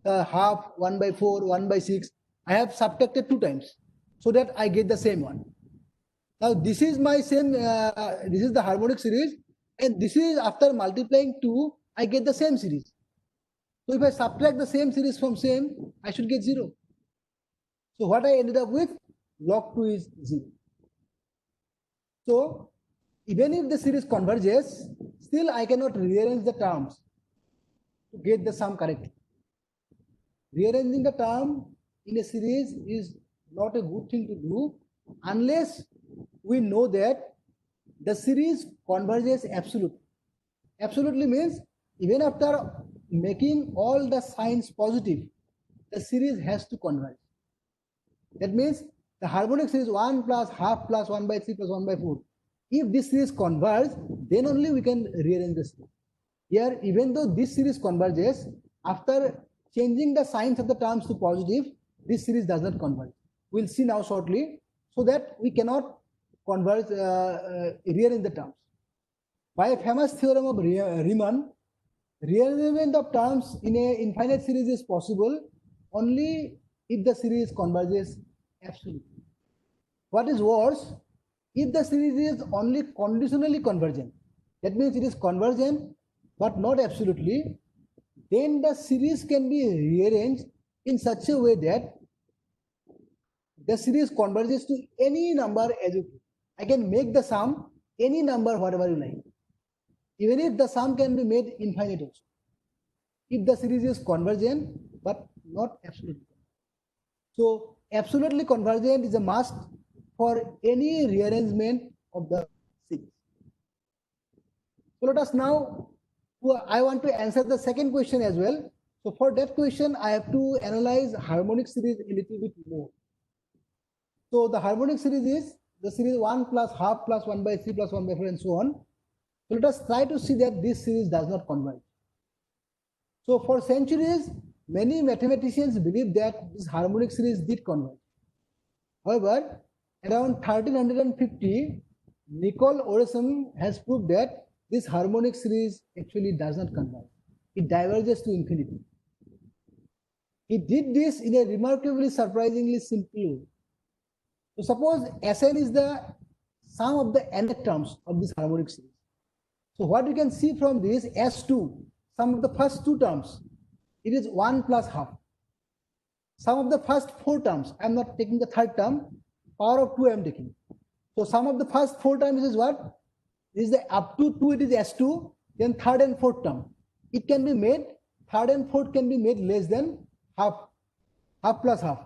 Half, 1 by 4, 1 by 6. I have subtracted 2 times so that I get the same one. Now this is my same, this is the harmonic series, and this is after multiplying 2, I get the same series. So if I subtract the same series from same, I should get 0. So what I ended up with, log 2 is 0. So even if the series converges, still I cannot rearrange the terms to get the sum correctly. Rearranging the term in a series is not a good thing to do unless we know that the series converges absolutely. Absolutely means even after making all the signs positive, the series has to converge. That means the harmonic series 1 plus half plus 1 by 3 plus 1 by 4. If this series converges, then only we can rearrange the series. Here, even though this series converges, after changing the signs of the terms to positive, this series does not converge. We'll see now shortly, so that we cannot converge, rearrange the terms. By a famous theorem of Riemann, rearrangement of terms in an infinite series is possible only if the series converges absolutely. What is worse, if the series is only conditionally convergent, that means it is convergent but not absolutely, then the series can be rearranged in such a way that the series converges to any number as you please. I can make the sum any number whatever you like, even if the sum can be made infinite also, if the series is convergent but not absolutely. So absolutely convergent is a must for any rearrangement of the series. So let us now, I want to answer the second question as well. So for that question, I have to analyze harmonic series a little bit more. So the harmonic series is the series 1 plus half plus 1 by 3 plus 1 by 4 and so on. So let us try to see that this series does not converge. So for centuries, many mathematicians believed that this harmonic series did converge. However, around 1350, Nicole Orison has proved that this harmonic series actually does not converge. It diverges to infinity. He did this in a remarkably surprisingly simple way. So suppose Sn is the sum of the nth terms of this harmonic series. So what you can see from this S2, sum of the first 2 terms, it is 1 plus half. Sum of the first 4 terms, I am not taking the third term, power of 2 I am taking. So sum of the first 4 terms is what? This is the up to 2, it is S2, then third and fourth term. It can be made, third and fourth can be made less than half, half plus half.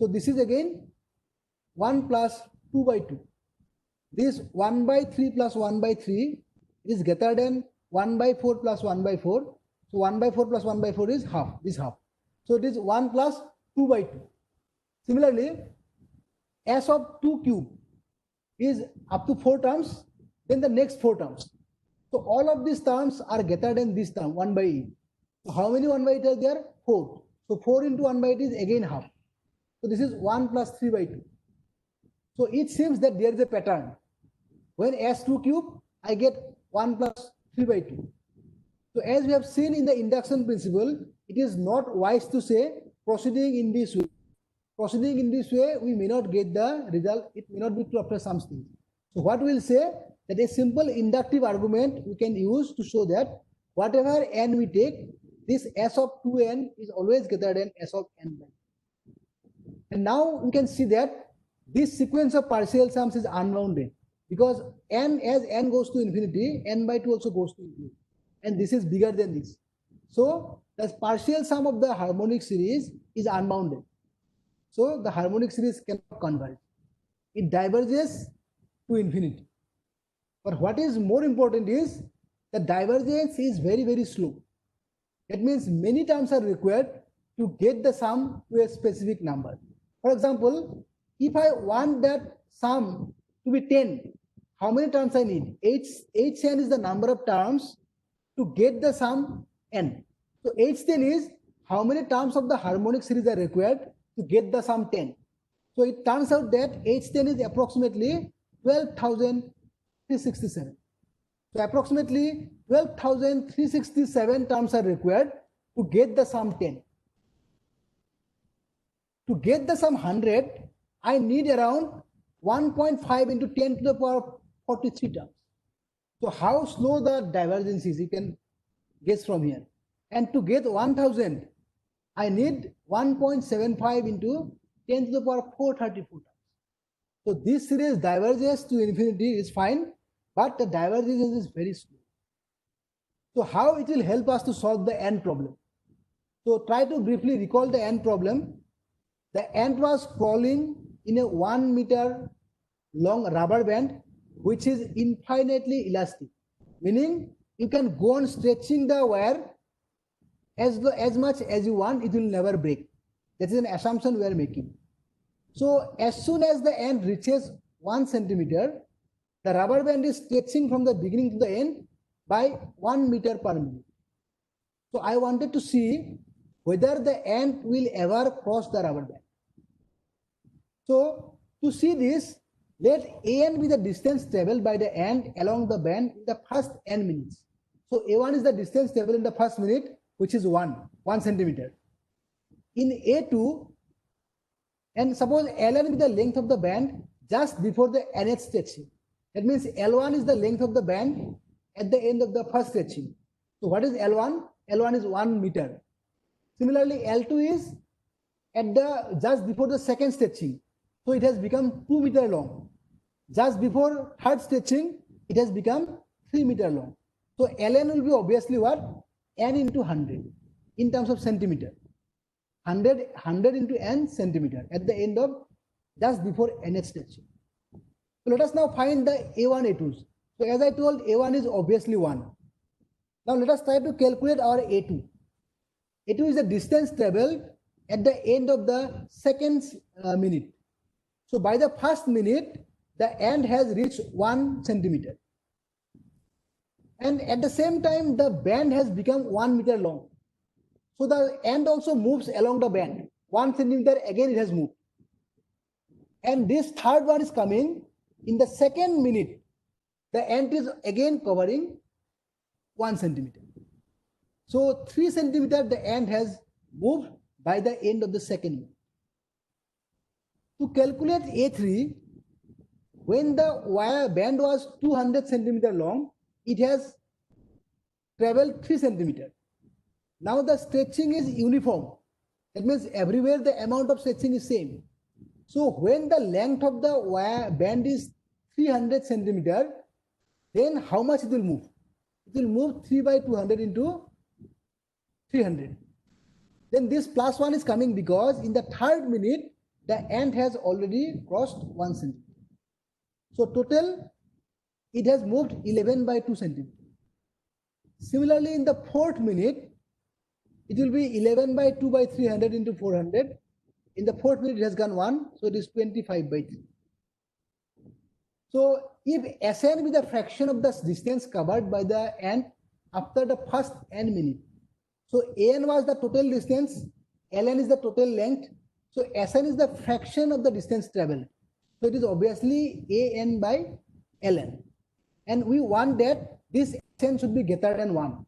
So this is again 1 plus 2 by 2. This 1 by 3 plus 1 by 3 is greater than 1 by 4 plus 1 by 4. So 1 by 4 plus 1 by 4 is half, this half. So it is 1 plus 2 by 2. Similarly, S of 2 cube is up to 4 terms, then the next 4 terms. So all of these terms are greater than this term, 1 by 8. So how many 1 by 8 are there? 4. So 4 into 1 by 8 is again half. So this is 1 plus 3 by 2. So it seems that there is a pattern. When S2 cube, I get 1 plus 3 by 2. So as we have seen in the induction principle, it is not wise to say proceeding in this way. Proceeding in this way, we may not get the result. It may not be true after some stage. So what we will say, that a simple inductive argument we can use to show that whatever n we take, this S of 2n is always greater than S of n by 2. And now we can see that this sequence of partial sums is unbounded. because n, as n goes to infinity, n by 2 also goes to infinity, and this is bigger than this. So the partial sum of the harmonic series is unbounded. So the harmonic series cannot converge. It diverges to infinity. But what is more important is the divergence is very, very slow. That means many terms are required to get the sum to a specific number. For example, if I want that sum to be 10, how many terms I need? Hn is the number of terms to get the sum n. So H10 is how many terms of the harmonic series are required to get the sum 10. So it turns out that H10 is approximately 12,367. So approximately 12,367 terms are required to get the sum 10. To get the sum 100, I need around 1.5 into 10 to the power 43 terms. So how slow the divergence is, you can guess from here. And to get 1000, I need 1.75 into 10 to the power 434 terms. So this series diverges to infinity is fine, but the divergence is very slow. So how it will help us to solve the ant problem? So try to briefly recall the ant problem. The ant was crawling in a 1 meter long rubber band, which is infinitely elastic, meaning you can go on stretching the wire as much as you want, it will never break. That is an assumption we are making. So as soon as the ant reaches 1 centimeter, the rubber band is stretching from the beginning to the end by 1 meter per minute. So I wanted to see whether the ant will ever cross the rubber band. So to see this, let an be the distance traveled by the ant along the band in the first n minutes. So a1 is the distance traveled in the first minute, which is 1 centimeter. In a2, and suppose ln is the length of the band just before the nth stretching. That means L1 is the length of the band at the end of the first stretching. So what is L1? L1 is 1 meter. Similarly, L2 is at the just before the second stretching. So it has become 2 meter long. Just before third stretching, it has become 3 meter long. So ln will be obviously what? N into 100 in terms of centimeter. 100 into n centimeter at the end of just before nth stretching. So let us now find the A1, A2s. So as I told, A1 is obviously 1. Now let us try to calculate our A2. A2 is the distance traveled at the end of the second minute. So by the first minute, the ant has reached 1 centimeter. And at the same time, the band has become 1 meter long. So the ant also moves along the band. 1 centimeter, again it has moved. And this third one is coming in the second minute. The ant is again covering 1 centimeter. So 3 centimeter the ant has moved by the end of the second minute. To calculate A3, when the wire band was 200 centimeter long, it has traveled 3 centimeter. Now the stretching is uniform. That means everywhere the amount of stretching is same. So when the length of the wire band is 300 centimeter, then how much it will move? It will move 3 by 200 into 300. Then this plus 1 is coming because in the third minute, the ant has already crossed 1 centimeter. So total, it has moved 11 by 2 centimeter. Similarly, in the fourth minute, it will be 11 by 2 by 300 into 400. In the fourth minute, it has gone 1, so it is 25 by 3. So if Sn be the fraction of the distance covered by the ant after the first n minute, so An was the total distance, Ln is the total length, so Sn is the fraction of the distance traveled. So it is obviously An by Ln. And we want that this Sn should be greater than 1.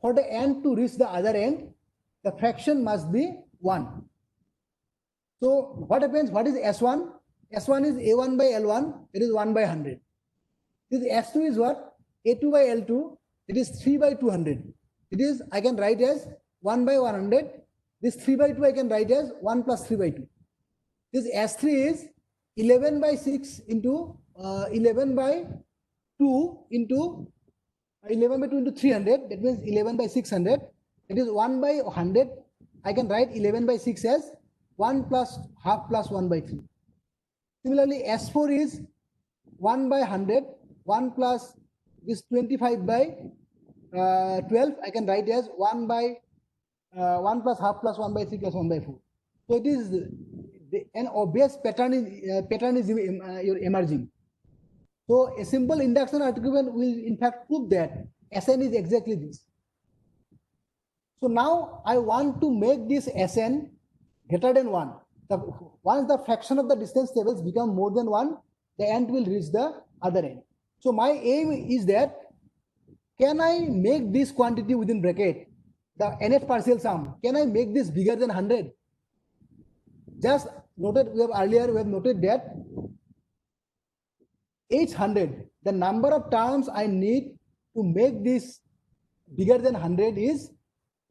For the ant to reach the other end, the fraction must be 1. So what happens? What is S1? S1 is A1 by L1, it is 1 by 100. This S2 is what? A2 by L2, it is 3 by 200. It is, I can write as 1 by 100. This 3 by 2 I can write as 1 plus 3 by 2. This S3 is 11 by 6 into 11 by 2 into 11 by 2 into 300, that means 11 by 600, that is 1 by 100. I can write 11 by 6 as 1 plus half plus 1 by 3. Similarly, S4 is 1 by 100, 1 plus this 25 by 12, I can write as 1 by 1 plus half plus 1 by 3 plus 1 by 4. So it is an obvious pattern is emerging. So a simple induction argument will in fact prove that Sn is exactly this. So now I want to make this Sn greater than 1. Once the fraction of the distance tables become more than 1, the end will reach the other end. So my aim is that, can I make this quantity within bracket, the nth partial sum, can I make this bigger than 100? Just noted, we have noted that H100, the number of terms I need to make this bigger than 100 is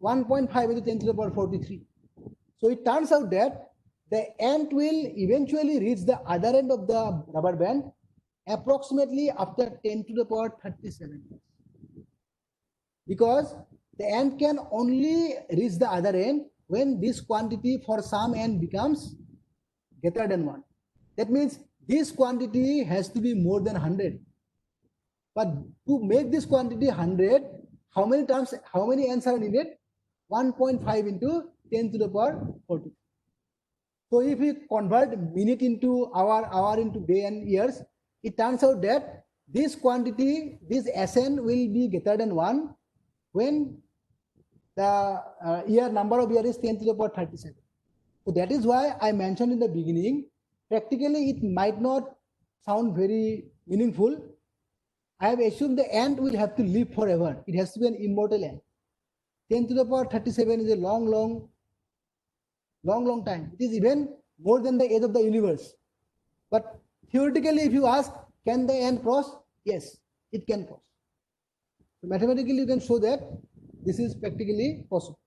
1.5 into 10 to the power 43. So it turns out that the ant will eventually reach the other end of the rubber band approximately after 10 to the power 37. Because the ant can only reach the other end when this quantity for some n becomes greater than 1. That means this quantity has to be more than 100. But to make this quantity 100, how many terms, how many n's are needed? 1.5 into 10 to the power 40. So if we convert minute into hour into day and years, it turns out that this quantity, this Sn will be greater than 1 when the number of year is 10 to the power 37. So that is why I mentioned in the beginning, practically it might not sound very meaningful. I have assumed the ant will have to live forever. It has to be an immortal ant. 10 to the power 37 is a long time. It is even more than the age of the universe. But theoretically, if you ask, can the ant cross? Yes, it can cross. So mathematically, you can show that this is practically possible.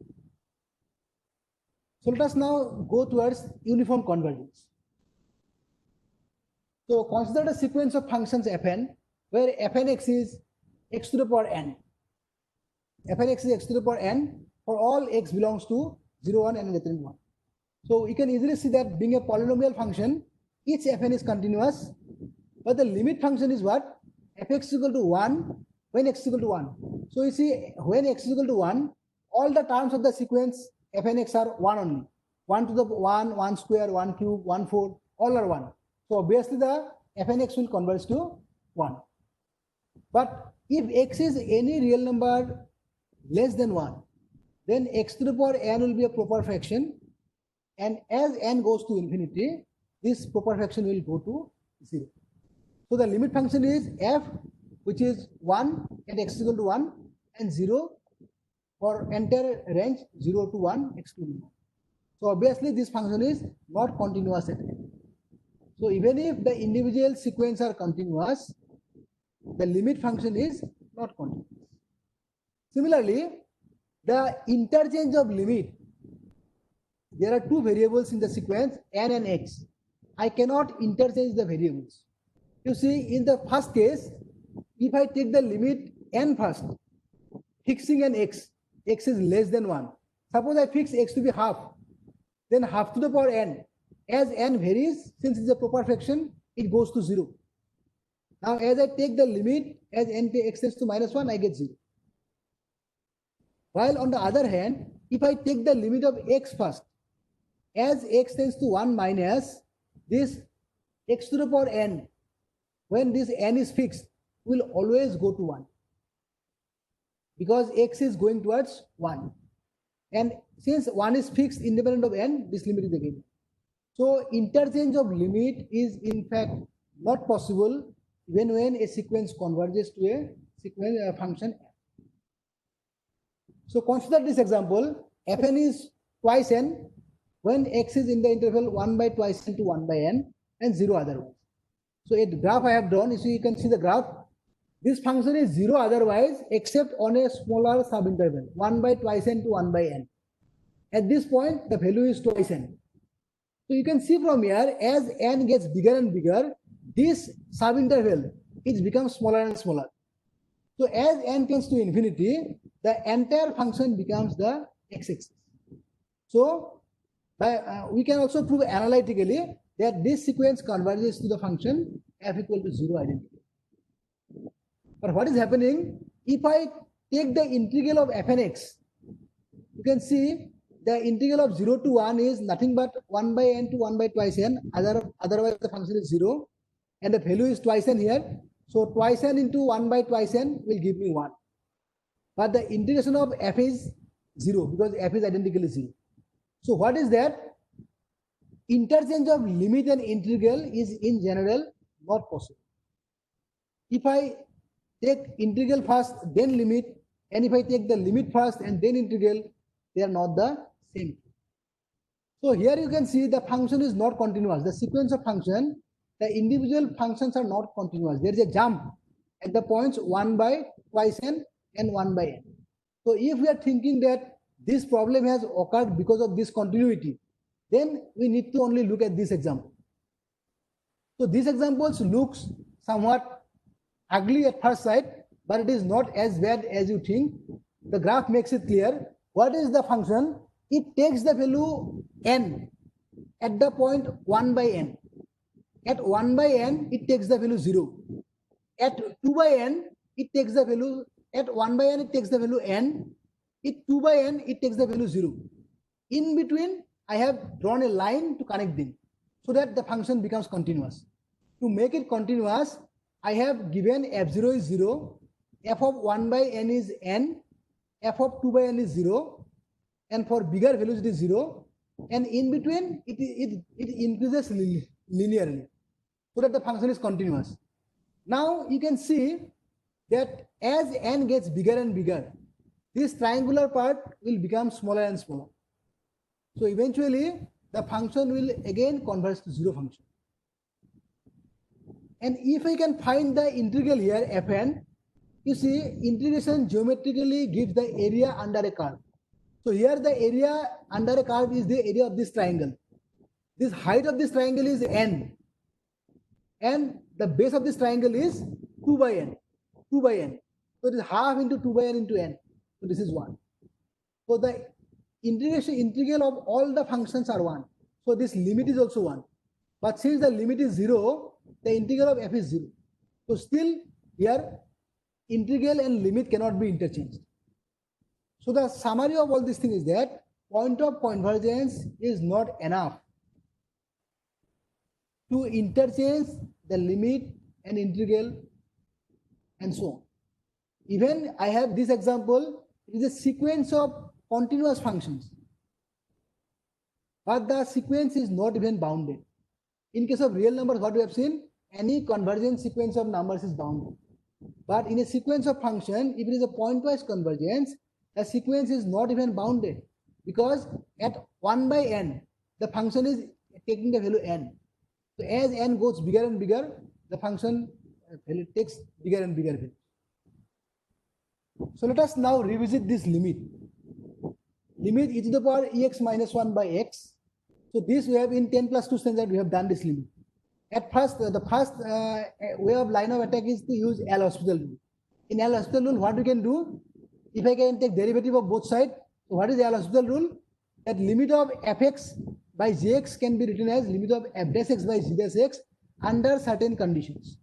So let us now go towards uniform convergence. So consider a sequence of functions fn, where fnx is x to the power n. Fnx is x to the power n for all x belongs to 0, 1 and greater than 1. So you can easily see that being a polynomial function, each fn is continuous, but the limit function is what? Fx is equal to 1 when x is equal to 1. So you see, when x is equal to 1, all the terms of the sequence fnx are 1 only. 1 to the 1, 1 square, 1 cube, 1 4, all are 1. So obviously the fnx will converge to 1. But if x is any real number less than 1, then x to the power n will be a proper fraction, and as n goes to infinity, this proper fraction will go to 0. So the limit function is f, which is 1 at x is equal to 1, and 0 for entire range 0 to 1 excluding 1. So obviously this function is not continuous at all. So even if the individual sequence are continuous, the limit function is not continuous. Similarly, the interchange of limit, there are two variables in the sequence n and x. I cannot interchange the variables. You see, in the first case, if I take the limit n first, fixing an x is less than 1. Suppose I fix x to be half, then half to the power n. As n varies, since it's a proper fraction, it goes to 0. Now, as I take the limit, as n x tends to minus 1, I get 0. While on the other hand, if I take the limit of x first, as x tends to 1 minus, this x to the power n, when this n is fixed, will always go to 1. Because x is going towards 1. And since 1 is fixed independent of n, this limit is again. So interchange of limit is in fact not possible even when a sequence converges to a sequence function f. So consider this example, fn is twice n when x is in the interval 1 by twice n to 1 by n and 0 otherwise. So a graph I have drawn, so you can see the graph. This function is 0 otherwise except on a smaller subinterval 1 by twice n to 1 by n. At this point, the value is twice n. So you can see from here, as n gets bigger and bigger, this subinterval is becomes smaller and smaller. So as n tends to infinity, the entire function becomes the x-axis. So we can also prove analytically that this sequence converges to the function f equal to 0 identically. But what is happening if I take the integral of fnx? You can see the integral of 0 to 1 is nothing but 1 by n to 1 by twice n. Otherwise, the function is 0, and the value is twice n here. So twice n into 1 by twice n will give me 1. But the integration of f is 0 because f is identically 0. So what is that? Interchange of limit and integral is in general not possible. If I take integral first, then limit, and if I take the limit first and then integral, they are not the same. So here you can see the function is not continuous. The sequence of function, the individual functions are not continuous. There is a jump at the points 1 by twice n and 1 by n. So if we are thinking that this problem has occurred because of this continuity, then we need to only look at this example. So this example looks somewhat ugly at first sight, but it is not as bad as you think. The graph makes it clear. What is the function? It takes the value n at the point 1 by n. At 1 by n, it takes the value 0. At 2 by n, it takes the value, at 1 by n, it takes the value n. At 2 by n, it takes the value 0. In between, I have drawn a line to connect them so that the function becomes continuous. To make it continuous, I have given f0 is 0, f of 1 by n is n, f of 2 by n is 0, and for bigger values it is 0, and in between it increases linearly so that the function is continuous. Now you can see that as n gets bigger and bigger, this triangular part will become smaller and smaller. So eventually the function will again converge to 0 function. And if I can find the integral here, fn, you see integration geometrically gives the area under a curve. So here the area under a curve is the area of this triangle. This height of this triangle is n. And the base of this triangle is 2 by n. 2 by n. So it is half into 2 by n into n. So this is 1. So the integral of all the functions are 1. So this limit is also 1. But since the limit is 0, the integral of f is 0. So still here integral and limit cannot be interchanged. So the summary of all this thing is that point of convergence is not enough to interchange the limit and integral and so on. Even I have this example, it is a sequence of continuous functions, but the sequence is not even bounded. In case of real numbers, what we have seen, any convergent sequence of numbers is bounded. But in a sequence of function, if it is a pointwise convergence, the sequence is not even bounded, because at 1 by n, the function is taking the value n. So as n goes bigger and bigger, the function value takes bigger and bigger value. So let us now revisit this limit. Limit e to the power ex minus 1 by x. So this we have in 10 plus 2 standard, we have done this limit. At first, the first way of line of attack is to use L'Hospital rule. In L'Hospital rule, what we can do, if I can take derivative of both sides, so what is L'Hospital rule? That limit of fx by gx can be written as limit of f dash x by g dash x under certain conditions.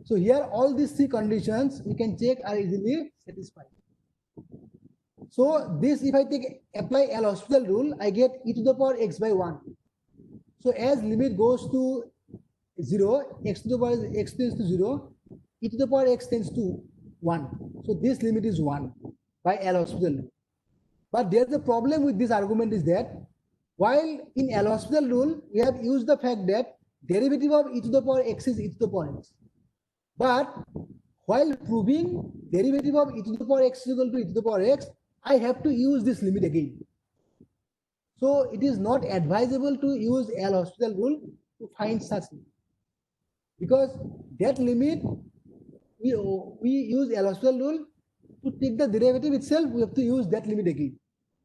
So here all these three conditions we can check are easily satisfied. So this, if I apply L'Hospital rule, I get e to the power x by 1. So as limit goes to 0, x to the power x tends to 0, e to the power x tends to 1. So this limit is 1 by L'Hospital rule. But there's a problem with this argument is that while in L'Hospital rule we have used the fact that derivative of e to the power x is e to the power x. But while proving derivative of e to the power x is equal to e to the power x, I have to use this limit again. So it is not advisable to use L'Hospital rule to find such limit, because that limit we use L'Hospital rule to take the derivative itself. We have to use that limit again.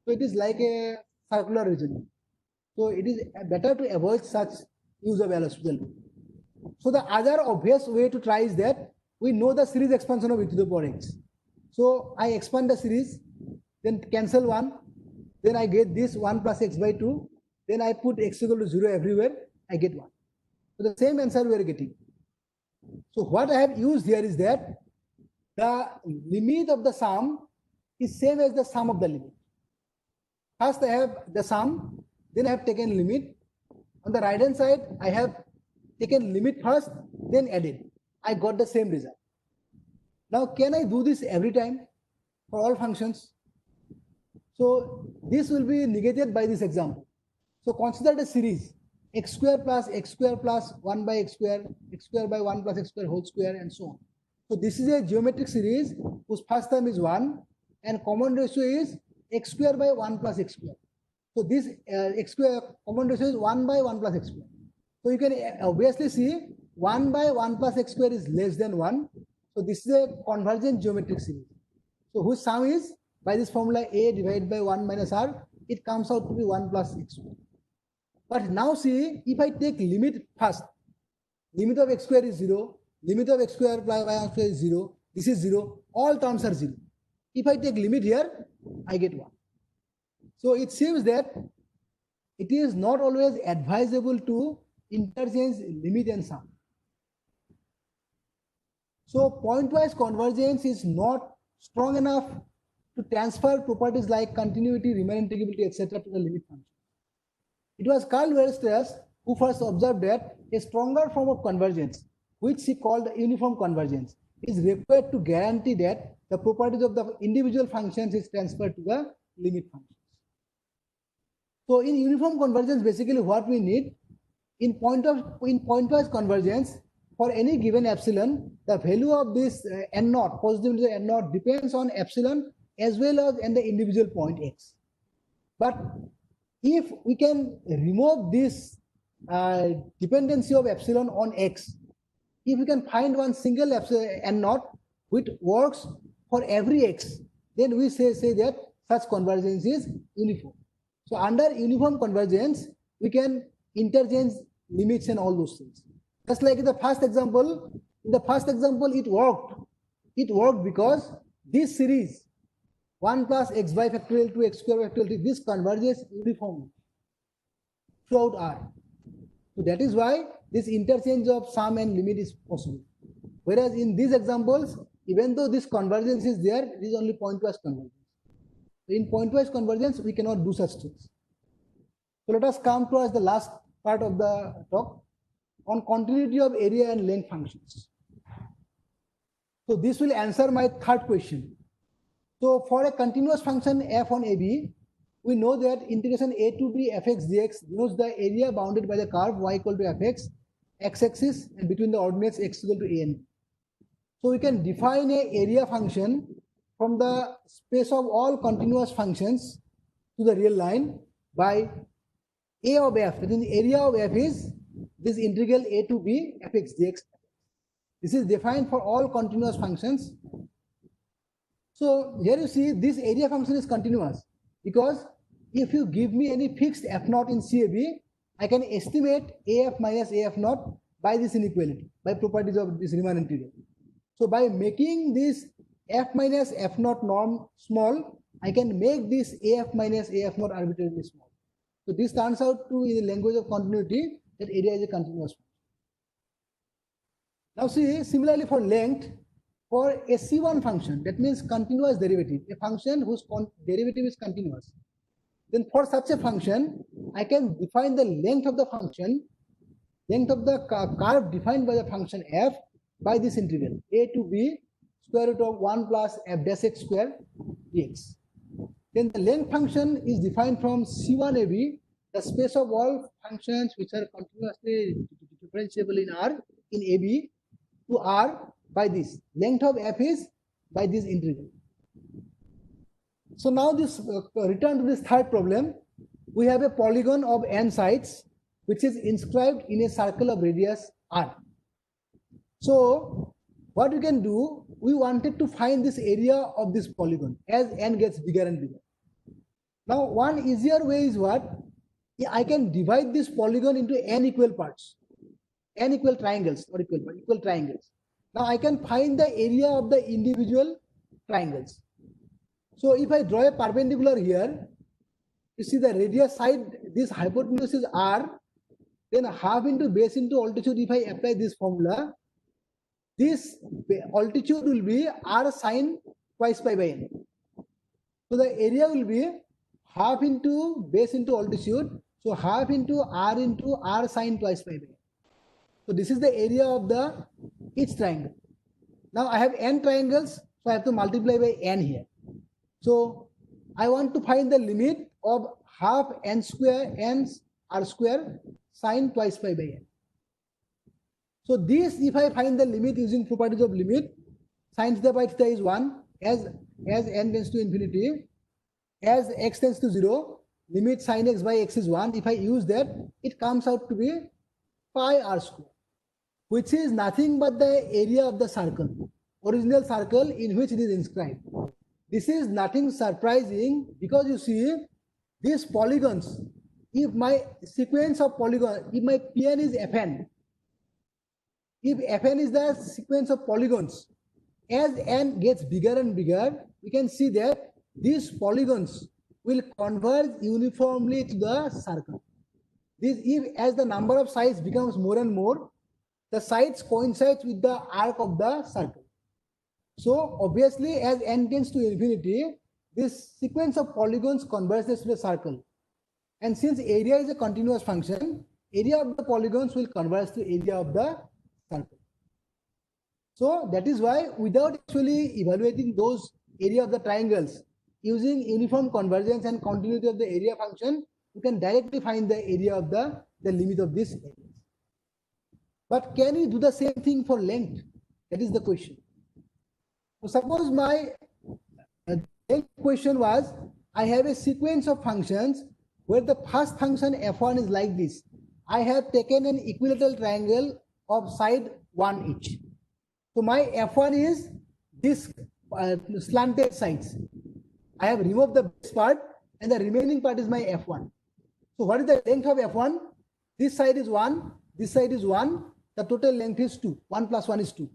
So it is like a circular reasoning. So it is better to avoid such use of L'Hospital rule. So the other obvious way to try is that we know the series expansion of e to the power x. So I expand the series, then cancel 1, then I get this 1 plus x by 2, then I put x equal to 0 everywhere, I get 1. So the same answer we are getting. So what I have used here is that the limit of the sum is same as the sum of the limit. First I have the sum, then I have taken limit. On the right hand side, I have taken limit first, then added. I got the same result. Now, can I do this every time for all functions? So this will be negated by this example. So consider the series x square plus 1 by x square by 1 plus x square whole square, and so on. So this is a geometric series whose first term is 1 and common ratio is x square by 1 plus x square. So this x square common ratio is 1 by 1 plus x square. So you can obviously see 1 by 1 plus x square is less than 1. So this is a convergent geometric series. So whose sum is, by this formula, a divided by 1 minus r, it comes out to be 1 plus x square. But now see, if I take limit first, limit of x square is 0, limit of x square plus y square is 0, this is 0, all terms are 0. If I take limit here, I get 1. So it seems that it is not always advisable to interchange limit and sum. So pointwise convergence is not strong enough to transfer properties like continuity, Riemann integrability, etc. to the limit function. It was Carl Weierstrass who first observed that a stronger form of convergence, which he called uniform convergence, is required to guarantee that the properties of the individual functions is transferred to the limit functions. So in uniform convergence, basically what we need in pointwise convergence, for any given epsilon, the value of this n naught, positive integer n naught, depends on epsilon as well as in the individual point x. But if we can remove this dependency of epsilon on x, if we can find one single epsilon n naught which works for every x, then we say that such convergence is uniform. So under uniform convergence, we can interchange limits and all those things. Just like in the first example, it worked. It worked because this series 1 plus x by factorial to x square factorial, this converges uniformly throughout R. So that is why this interchange of sum and limit is possible. Whereas in these examples, even though this convergence is there, it is only pointwise convergence. In pointwise convergence, we cannot do such things. So let us come towards the last part of the talk on continuity of area and length functions. So this will answer my third question. So for a continuous function f on AB, we know that integration a to b fx dx denotes the area bounded by the curve y equal to fx, x-axis, and between the ordinates x equal to a and b. So we can define a area function from the space of all continuous functions to the real line by a of f. That is, the area of f is this integral a to b fx dx. This is defined for all continuous functions. So here you see this area function is continuous because if you give me any fixed f naught in CAB, I can estimate af minus af naught by this inequality, by properties of this Riemann integral. So by making this f minus f naught norm small, I can make this af minus af naught arbitrarily small. So this turns out to, in the language of continuity, that area is a continuous function. Now see, similarly for length, for a C1 function, that means continuous derivative, a function whose derivative is continuous, then for such a function, I can define the length of the function, length of the curve defined by the function f by this integral a to b square root of 1 plus f dash x square dx. Then the length function is defined from C1AB, the space of all functions which are continuously differentiable in R, in AB, to R by this. Length of f is by this integral. So now this return to this third problem. We have a polygon of n sides which is inscribed in a circle of radius r. So what we can do, we wanted to find this area of this polygon as n gets bigger and bigger. Now one easier way is what? I can divide this polygon into n equal parts. n equal triangles, not equal, but equal triangles. Now I can find the area of the individual triangles. So if I draw a perpendicular here, you see the radius side, this hypotenuse is r, then half into base into altitude. If I apply this formula, this altitude will be r sine twice pi by n. So the area will be half into base into altitude. So half into r sine twice pi by n. So this is the area of the each triangle. Now I have n triangles, so I have to multiply by n here. So I want to find the limit of half n square n r square sine twice pi by n. So this, if I find the limit using properties of limit, sin theta by theta is 1, as n tends to infinity, as x tends to 0, limit sin x by x is 1. If I use that, it comes out to be pi r square, which is nothing but the area of the circle, original circle in which it is inscribed. This is nothing surprising, because you see these polygons, if my sequence of polygons, if my Pn is Fn, if Fn is the sequence of polygons, as n gets bigger and bigger, we can see that these polygons will converge uniformly to the circle. This, if as the number of sides becomes more and more, the sides coincides with the arc of the circle. So obviously, as n tends to infinity, this sequence of polygons converges to the circle. And since area is a continuous function, area of the polygons will converge to area of the circle. So that is why, without actually evaluating those area of the triangles, using uniform convergence and continuity of the area function, you can directly find the area of the limit of this area. But can we do the same thing for length? That is the question. So suppose my length question was, I have a sequence of functions where the first function f1 is like this. I have taken an equilateral triangle of side 1 each. So my f1 is this slanted sides. I have removed the base part and the remaining part is my f1. So what is the length of f1? This side is 1, this side is 1, the total length is 2. 1 plus 1 is 2.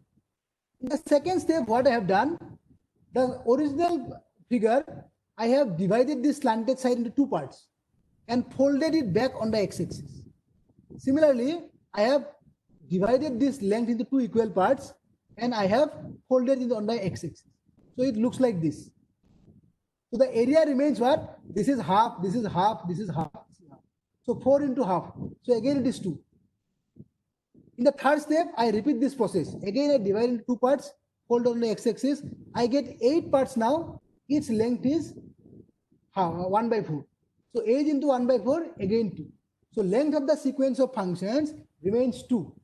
In the second step, what I have done, the original figure, I have divided this slanted side into two parts and folded it back on the x-axis. Similarly, I have divided this length into two equal parts and I have folded it on the x-axis. So it looks like this. So the area remains what? This is half, this is half, this is half. So 4 into half. So again it is 2. In the third step, I repeat this process. Again, I divide into two parts, fold on the x-axis. I get 8 parts now. Its length is 1 by 4. So 8 into 1 by 4, again 2. So length of the sequence of functions remains 2.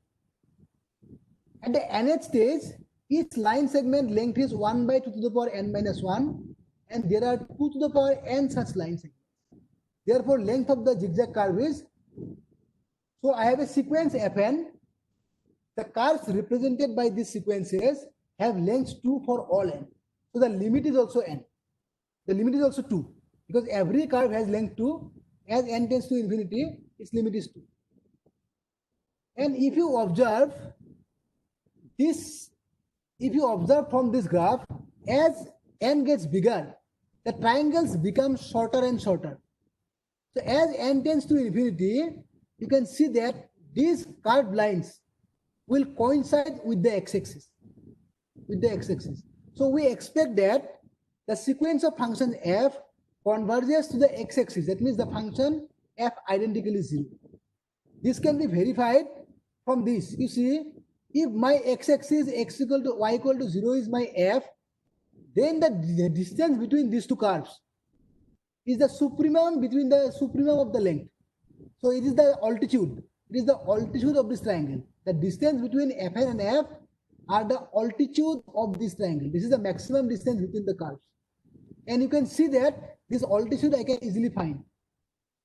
At the nth stage, each line segment length is 1 by 2 to the power n minus 1. And there are 2 to the power n such line segments. Therefore, length of the zigzag curve is, so I have a sequence Fn. The curves represented by these sequences have lengths 2 for all n. So the limit is also n. The limit is also 2, because every curve has length 2. As n tends to infinity, its limit is 2. And if you observe this, if you observe from this graph, as n gets bigger, the triangles become shorter and shorter. So as n tends to infinity, you can see that these curved lines will coincide with the x-axis. So we expect that the sequence of function f converges to the x-axis. That means the function f identically 0. This can be verified from this. You see, if my x-axis x equal to y equal to 0 is my f, then the distance between these two curves is the supremum between the supremum of the length. So it is the altitude. It is the altitude of this triangle. The distance between Fn and f are the altitude of this triangle. This is the maximum distance between the curves. And you can see that this altitude I can easily find.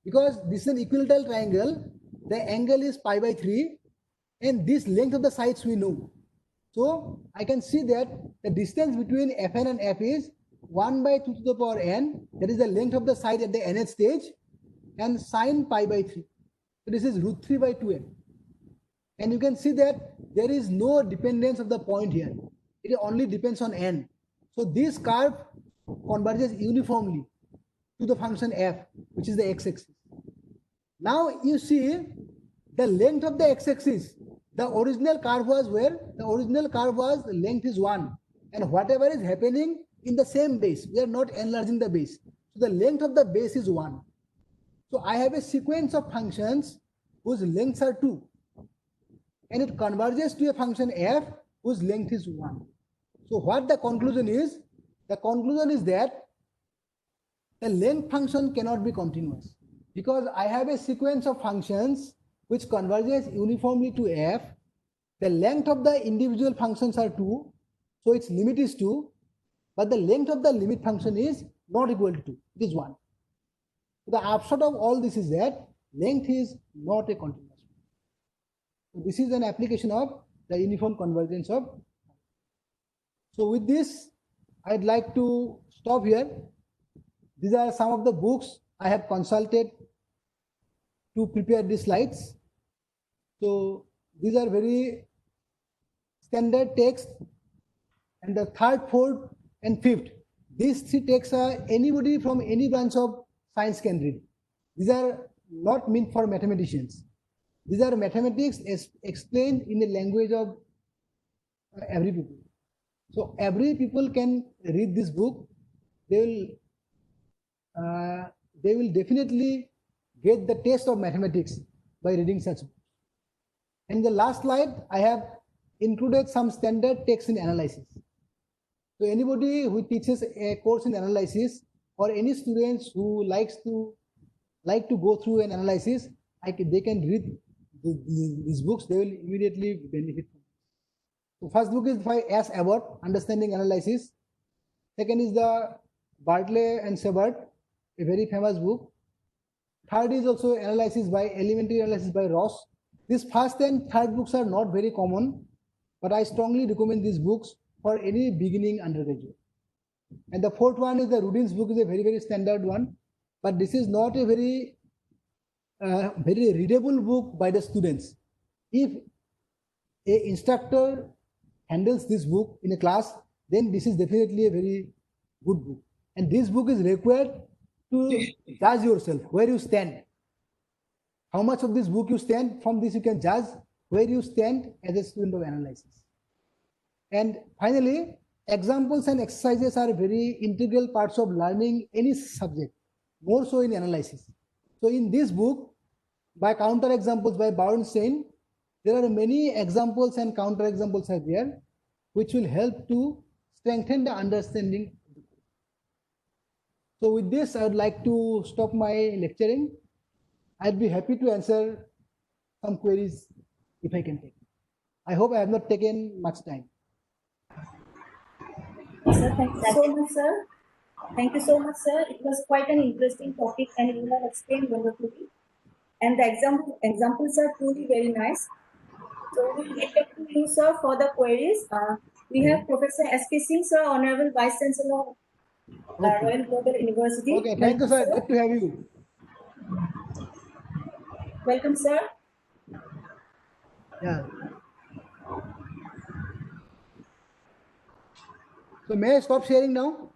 Because this is an equilateral triangle, the angle is pi by 3, and this length of the sides we know. So I can see that the distance between Fn and f is 1 by 2 to the power n, that is the length of the side at the nth stage, and sine pi by 3. So this is root 3 by 2n. And you can see that there is no dependence of the point here. It only depends on n. So this curve converges uniformly to the function f, which is the x-axis. Now you see the length of the x-axis. The original curve was where? The original curve was length is 1. And whatever is happening in the same base, we are not enlarging the base. So the length of the base is 1. So I have a sequence of functions whose lengths are 2. And it converges to a function f whose length is 1. So what the conclusion is? The conclusion is that the length function cannot be continuous, because I have a sequence of functions which converges uniformly to f. The length of the individual functions are 2, so its limit is 2, but the length of the limit function is not equal to 2, it is 1. So the upshot of all this is that length is not a continuous. So this is an application of the uniform convergence of. So with this, I'd like to stop here. These are some of the books I have consulted to prepare these slides. So these are very standard texts, and the third, fourth, and fifth, these 3 texts are anybody from any branch of science can read. These are not meant for mathematicians. These are mathematics explained in the language of every people. So every people can read this book. They will definitely get the taste of mathematics by reading such books. In the last slide, I have included some standard texts in analysis. So anybody who teaches a course in analysis, or any students who like to go through an analysis, they can read these books. They will immediately benefit from it. So first book is by S. Abbott, Understanding Analysis. Second is the Bartley and Sebert, a very famous book. Third is also Elementary Analysis by Ross. These first and third books are not very common, but I strongly recommend these books for any beginning undergraduate. And the fourth one is the Rudin's book, is a very, very standard one, but this is not a very readable book by the students. If an instructor handles this book in a class, then this is definitely a very good book. And this book is required to judge yourself, where you stand. How much of this book you stand, from this you can judge where you stand as a student of analysis. And finally, examples and exercises are very integral parts of learning any subject, more so in analysis. So in this book, by counter examples by Bernstein, there are many examples and counter examples are there, which will help to strengthen the understanding. So with this, I would like to stop my lecturing. I'd be happy to answer some queries if I can take. I hope I have not taken much time. Sir, thank you so much, sir. Thank you so much, sir. It was quite an interesting topic, and you have explained wonderfully. And the examples are truly very nice. So we'll get back to you, sir, for the queries. We have Professor S.P. Singh, sir, Honorable Vice Chancellor of Royal Global University. Okay, thank you, sir. Good to have you. Welcome, sir. Yeah. So may I stop sharing now?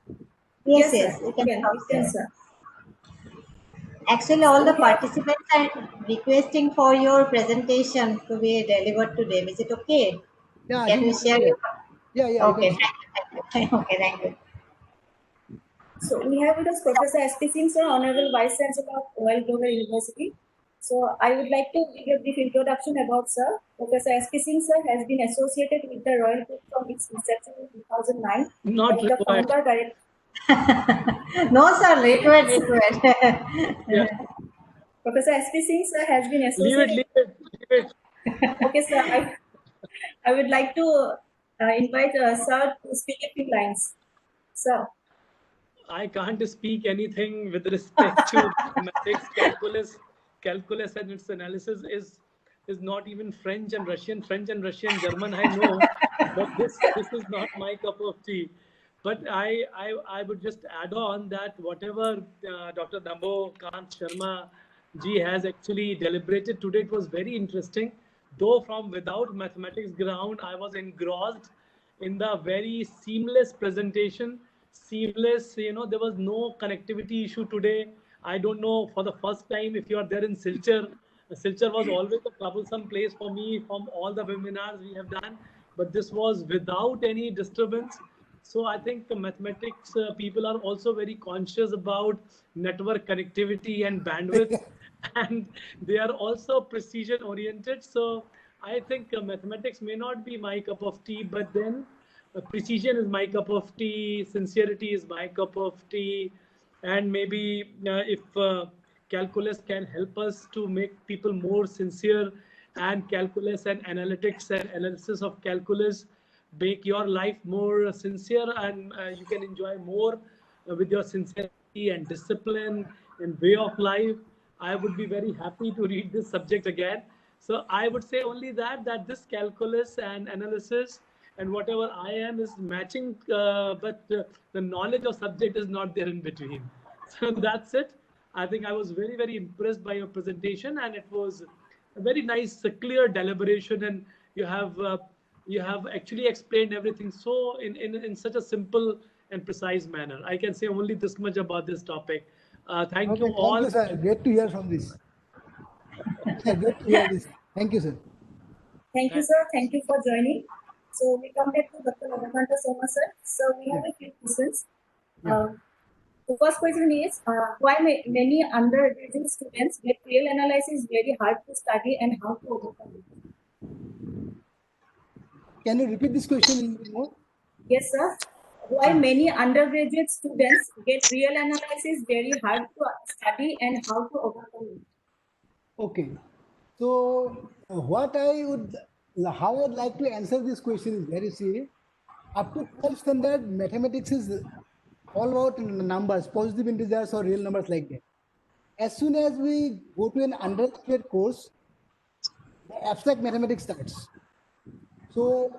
Yes, Yes, you you can can, stop you can, there. sir. Actually, all the participants are requesting for your presentation to be delivered to them. Is it okay? Yeah, Can you share your? Yeah, you Okay, can. thank you. Okay, thank you. So we have with us Professor S.P. Singh, sir, Honorable Vice Chancellor of Royal Global University. So I would like to give a brief introduction about sir. Professor S.P. Singh, sir, has been associated with the Royal Group from its inception in 2009. Not as the required. founder director. No, sir, required. Yeah. Professor S.P. Singh, sir, has been Leave it, associated. leave it. Okay, sir. I would like to invite sir to speak a few lines. Sir. I can't speak anything with respect to mathematics, calculus and its analysis is not even French and Russian, German, I know, but this is not my cup of tea. But I would just add on that whatever Dr. Dambo Kant Sharma ji has actually deliberated today, it was very interesting. though from without mathematics ground, I was engrossed in the very seamless presentation. Seamless, there was no connectivity issue today. I don't know, for the first time, if you are there in Silchar. Silchar was always a troublesome place for me from all the webinars we have done, but this was without any disturbance. So I think the mathematics people are also very conscious about network connectivity and bandwidth, and they are also precision oriented. So I think mathematics may not be my cup of tea, but then precision is my cup of tea, sincerity is my cup of tea, and maybe if calculus can help us to make people more sincere, and calculus and analytics and analysis of calculus make your life more sincere, and you can enjoy more with your sincerity and discipline and way of life, I would be very happy to read this subject again. So I would say only that this calculus and analysis and whatever I am is matching, but the knowledge of subject is not there in between. So that's it. I think I was very, very impressed by your presentation, and it was a very nice, clear deliberation, and you have actually explained everything so in such a simple and precise manner. I can say only this much about this topic. Thank you all. Thank you, sir. Great to hear from this. Great to hear this. Thank you, sir. Thank you, sir. Thank you for joining. So we come back to Dr. Namakanta Soma, sir. So we have a few questions. The first question is, why many undergraduate students get real analysis very hard to study and how to overcome it? Can you repeat this question? Yes, sir. Why many undergraduate students get real analysis very hard to study and how to overcome it? Okay. So how I would like to answer this question is very see, up to 12th standard, mathematics is all about numbers, positive integers or real numbers like that. As soon as we go to an undergraduate course, the abstract mathematics starts. So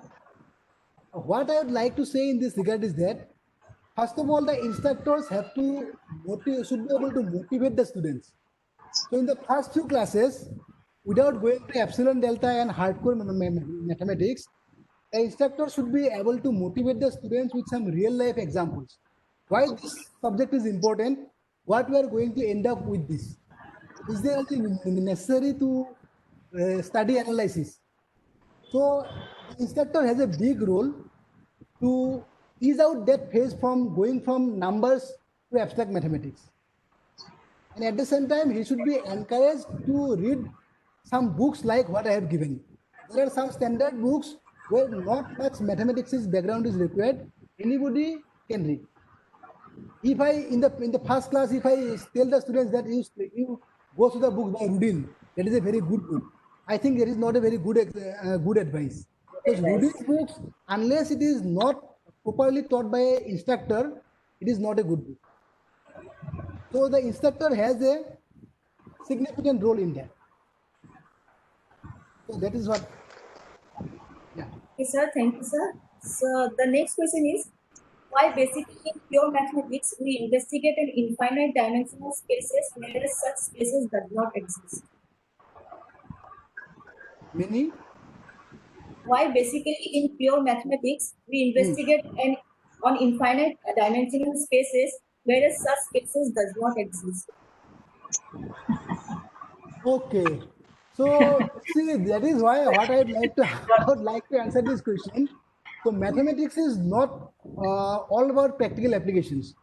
what I would like to say in this regard is that, first of all, the instructors should be able to motivate the students. So in the first few classes, without going to epsilon, delta and hardcore mathematics, the instructor should be able to motivate the students with some real life examples. Why this subject is important, what we are going to end up with this. Is there anything necessary to study analysis? So the instructor has a big role to ease out that phase from going from numbers to abstract mathematics. And at the same time, he should be encouraged to read some books like what I have given. There are some standard books where not much mathematics background is required. Anybody can read. If I in the first class, if I tell the students that you go to the book by Rudin, that is a very good book. I think that is not a very good advice. Because Rudin's books, unless it is not properly taught by an instructor, it is not a good book. So the instructor has a significant role in that. So that is what. Yeah. Okay, sir. Thank you, sir. So the next question is, why basically in pure mathematics we investigate an infinite dimensional spaces whereas such spaces does not exist? Many? Why basically in pure mathematics we investigate on infinite dimensional spaces whereas such spaces does not exist? Okay. So see, that is why what I would like to answer this question. So mathematics is not all about practical applications.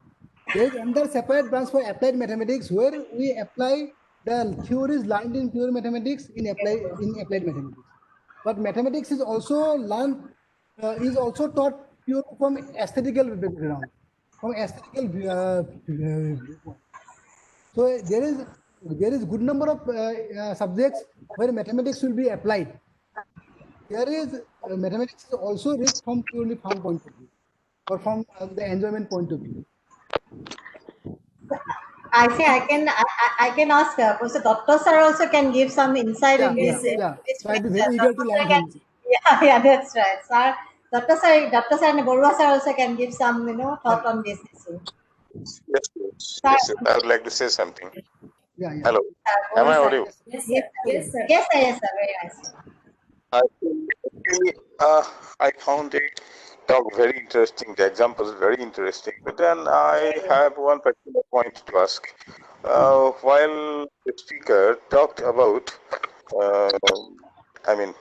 There is another separate branch for applied mathematics where we apply the theories learned in pure mathematics in applied mathematics. But mathematics is also taught pure from aesthetical background, from aesthetical viewpoint. So there is good number of subjects where mathematics will be applied. There is mathematics is also read from purely fun point of view or from the enjoyment point of view. I say I can ask Professor Dr. Sir also can give some insight in this. So I'd be very eager to learn from you. Yeah, that's right. Sir, Dr. Sir and Borua Sir also can give some thought on this issue. Yes, I would like to say something. Yeah. Hello. Am I audible? Yes, sir. Yes, sir. Very nice. Actually, I found the talk very interesting, the examples very interesting. But then I have one particular point to ask. While the speaker talked about, uh, I mean,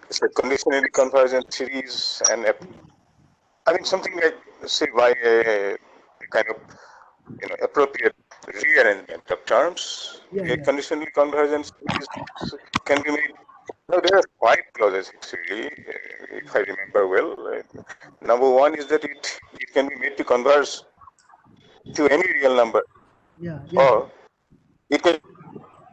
it's a conditionally convergent series, and I mean something like, say, by a kind of appropriate rearrangement of terms, a conditionally convergent series can be made. Now, there are 5 clauses actually, if I remember well. Number one is that it can be made to converge to any real number, Yeah. or it can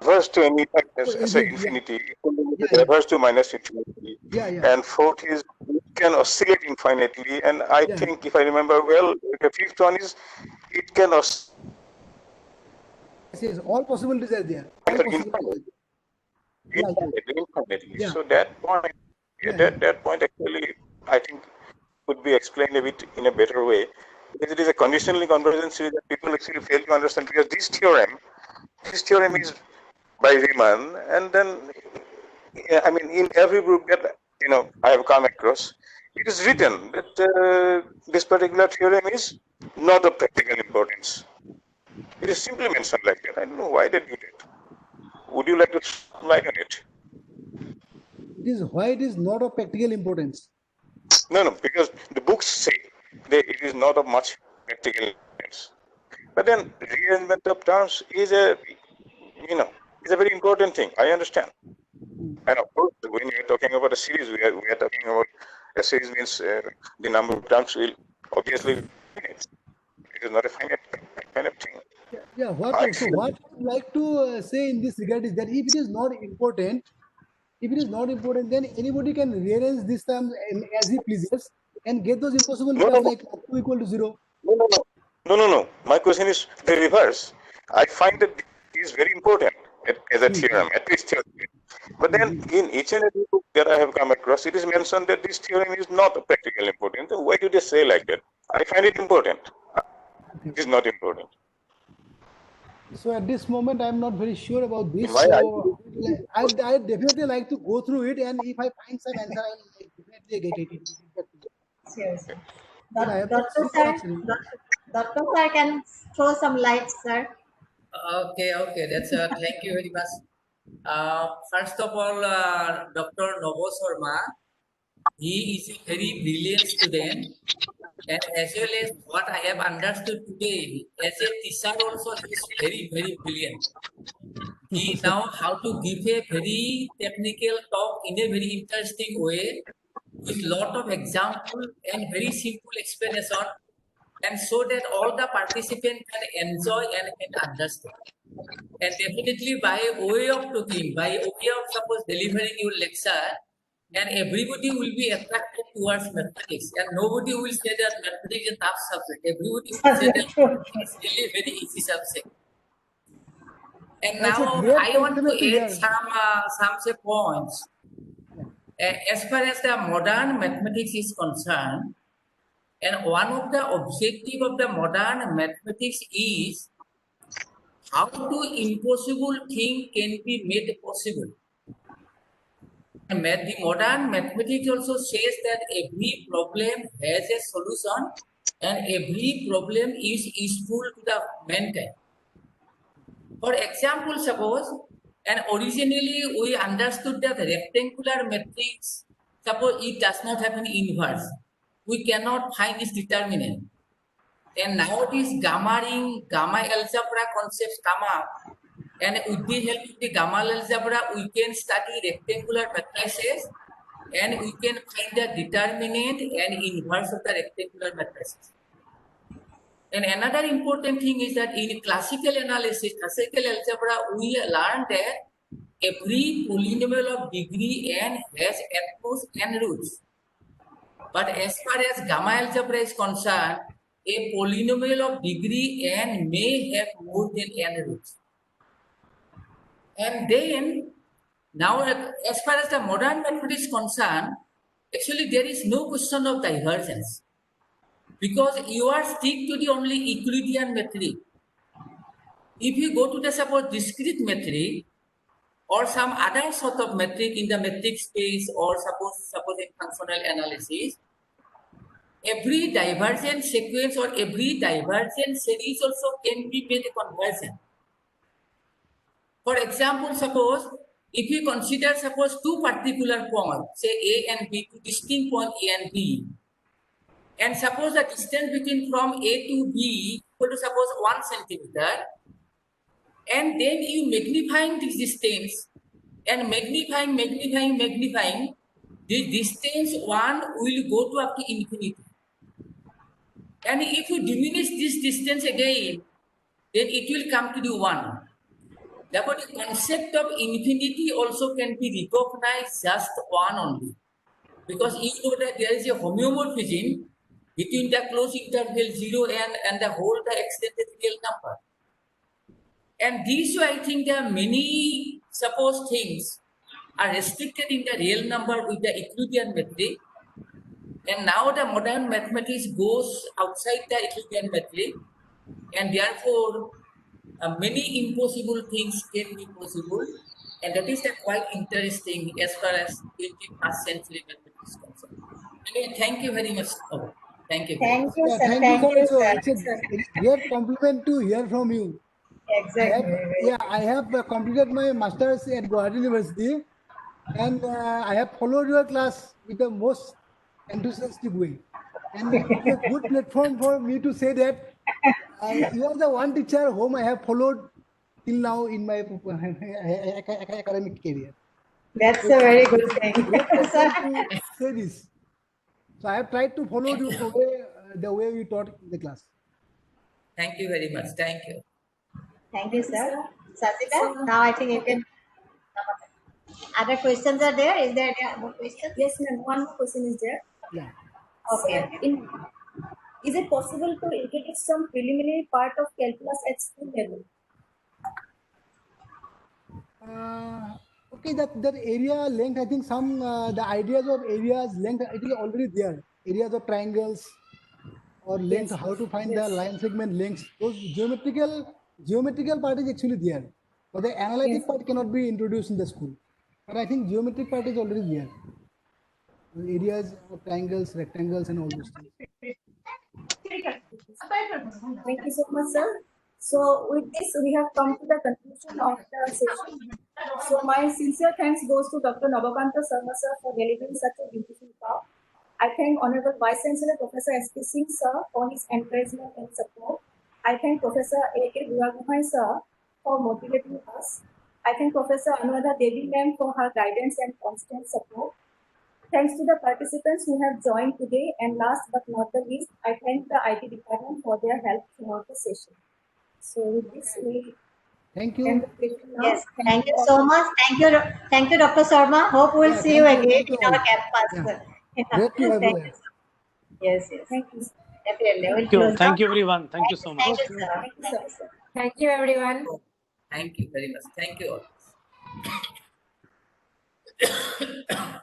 reverse to any Is say it? Yeah. infinity, it can be Yeah. reverse to minus infinity. Yeah. And fourth is it can oscillate infinitely. And I Yeah. think, if I remember well, the fifth one is it can oscillate Yes. All possibilities are there. All possibilities. Yeah. infinitely. Yeah. So that point, that point actually, I think, could be explained a bit in a better way, because it is a conditionally convergent series that people actually fail to understand. Because this theorem is by Riemann, and then I mean, in every book that I have come across, it is written that this particular theorem is not of practical importance. It is simply mentioned like that. I don't know why they did it. Would you like to light on it? It is why it is not of practical importance. No, because the books say that it is not of much practical importance. But then rearrangement of terms is a very important thing. I understand. And of course, when we are talking about a series, we are talking about a series means the number of terms will obviously be finite. It is not a finite kind of thing. Yeah. What I so feel what I would like to say in this regard is that if it is not important, then anybody can rearrange these terms as he pleases and get those impossible no, no, terms no, like 2 equal to 0. no, no, no, no, no, no. My question is the reverse. I find that this is very important as a theorem, at least theoretically. But then in each and every book that I have come across, it is mentioned that this theorem is not of practical importance. So why do they say like that? I find it important. It is not important. So at this moment, I'm not very sure about In this. my So I definitely like to go through it, and if I find some answer, I'll definitely get it. Back to you. Yes. But I have not Dr. seen Sir, such. Dr. Sir can throw some light, sir. Okay. That's thank you very much. First of all, Dr. Novo Sharma, he is a very brilliant student, and as well as what I have understood today, as a teacher also, he is very brilliant. He now how to give a very technical talk in a very interesting way, with lot of example and very simple explanation, and so that all the participants can enjoy and can understand. And definitely by way of talking, by way of suppose delivering your lecture, and everybody will be attracted towards mathematics, and nobody will say that mathematics is a tough subject. Everybody will say that it's really very easy subject. And That's a now great I want to compliment to add hear. some say points. As far as the modern mathematics is concerned, and one of the objective of the modern mathematics is how to impossible thing can be made possible. And the modern mathematics also says that every problem has a solution and every problem is useful to the mankind. For example, suppose, and originally we understood that rectangular matrix, suppose it does not have an inverse. We cannot find its determinant. And nowadays gamma ring, gamma algebra concepts come up. And with the help of the gamma algebra, we can study rectangular matrices and we can find the determinant and inverse of the rectangular matrices. And another important thing is that in classical analysis, classical algebra, we learned that every polynomial of degree n has at most n roots. But as far as gamma algebra is concerned, a polynomial of degree n may have more than n roots. And then, now as far as the modern method is concerned, actually there is no question of divergence, because you are stick to the only Euclidean metric. If you go to the suppose discrete metric, or some other sort of metric in the metric space, or suppose in functional analysis, every divergent sequence or every divergent series also can be made a conversion. For example, suppose if we consider suppose two particular points, say A and B, two distinct points A and B, and suppose the distance between from A to B equal to suppose 1 centimeter, and then you magnifying this distance and magnifying, the distance 1 will go to up to infinity. And if you diminish this distance again, then it will come to the 1. Therefore, the concept of infinity also can be recognized just 1 only. Because you know that there is a homeomorphism between the closed interval 0 and the whole the extended real number. And these way, I think there are many suppose things are restricted in the real number with the Euclidean metric. And now the modern mathematics goes outside the Euclidean metric, and therefore many impossible things can be possible. And that is quite interesting as far as 21st century mathematics is concerned. Anyway, thank you very much. Oh, thank you. Thank you, Yeah, sir. thank Thank you, you, sir. sir. It's a great compliment to hear from you. Exactly. I have completed my master's at Guwahati University, and I have followed your class with the most enthusiastic way. And it's a good platform for me to say that you are the one teacher whom I have followed till now in my academic career. That's a very good thing. Great pleasure Sir. to say this. So I have tried to follow you the way you taught in the class. Thank you very much. Thank you. Thank you, sir. Sasika, now I think you can. Other questions are there? Is there any more questions? Yes, ma'am. One more question is there. Yeah. Okay. Is it possible to introduce some preliminary part of calculus at school level? Okay, that area length, I think some the ideas of areas length, it is already there. Areas of triangles or length, Yes, how to find yes. the line segment lengths. Those geometrical part is actually there, but the analytic Yes. part cannot be introduced in the school. But I think geometric part is already there. Areas of triangles, rectangles, and all those things. Thank you so much, sir. So with this, we have come to the conclusion of the session. So my sincere thanks goes to Dr. Nabakanta Sarma sir for delivering such a beautiful talk. I thank Honorable Vice Chancellor Professor S.P. Singh sir for his encouragement and support. I thank Professor A.K. Buragohai sir for motivating us. I thank Professor Anuradha Devi ma'am for her guidance and constant support. Thanks to the participants who have joined today, and last but not the least, I thank the IT department for their help throughout the session. So with this, we Thank end you. the session now. Yes. Thank you so much. Thank you, Dr. Sharma. Hope we'll Yeah, see you thank again thank you in our all. campus. Yeah. Great to have you Thank here. you. Yes, yes. Thank you. Definitely. We'll Thank you. close Thank now. you, everyone. Thank you so much. Thank you, sir. Thank you, sir. Thank you, sir. Thank you, everyone. Thank you very much. Thank you all.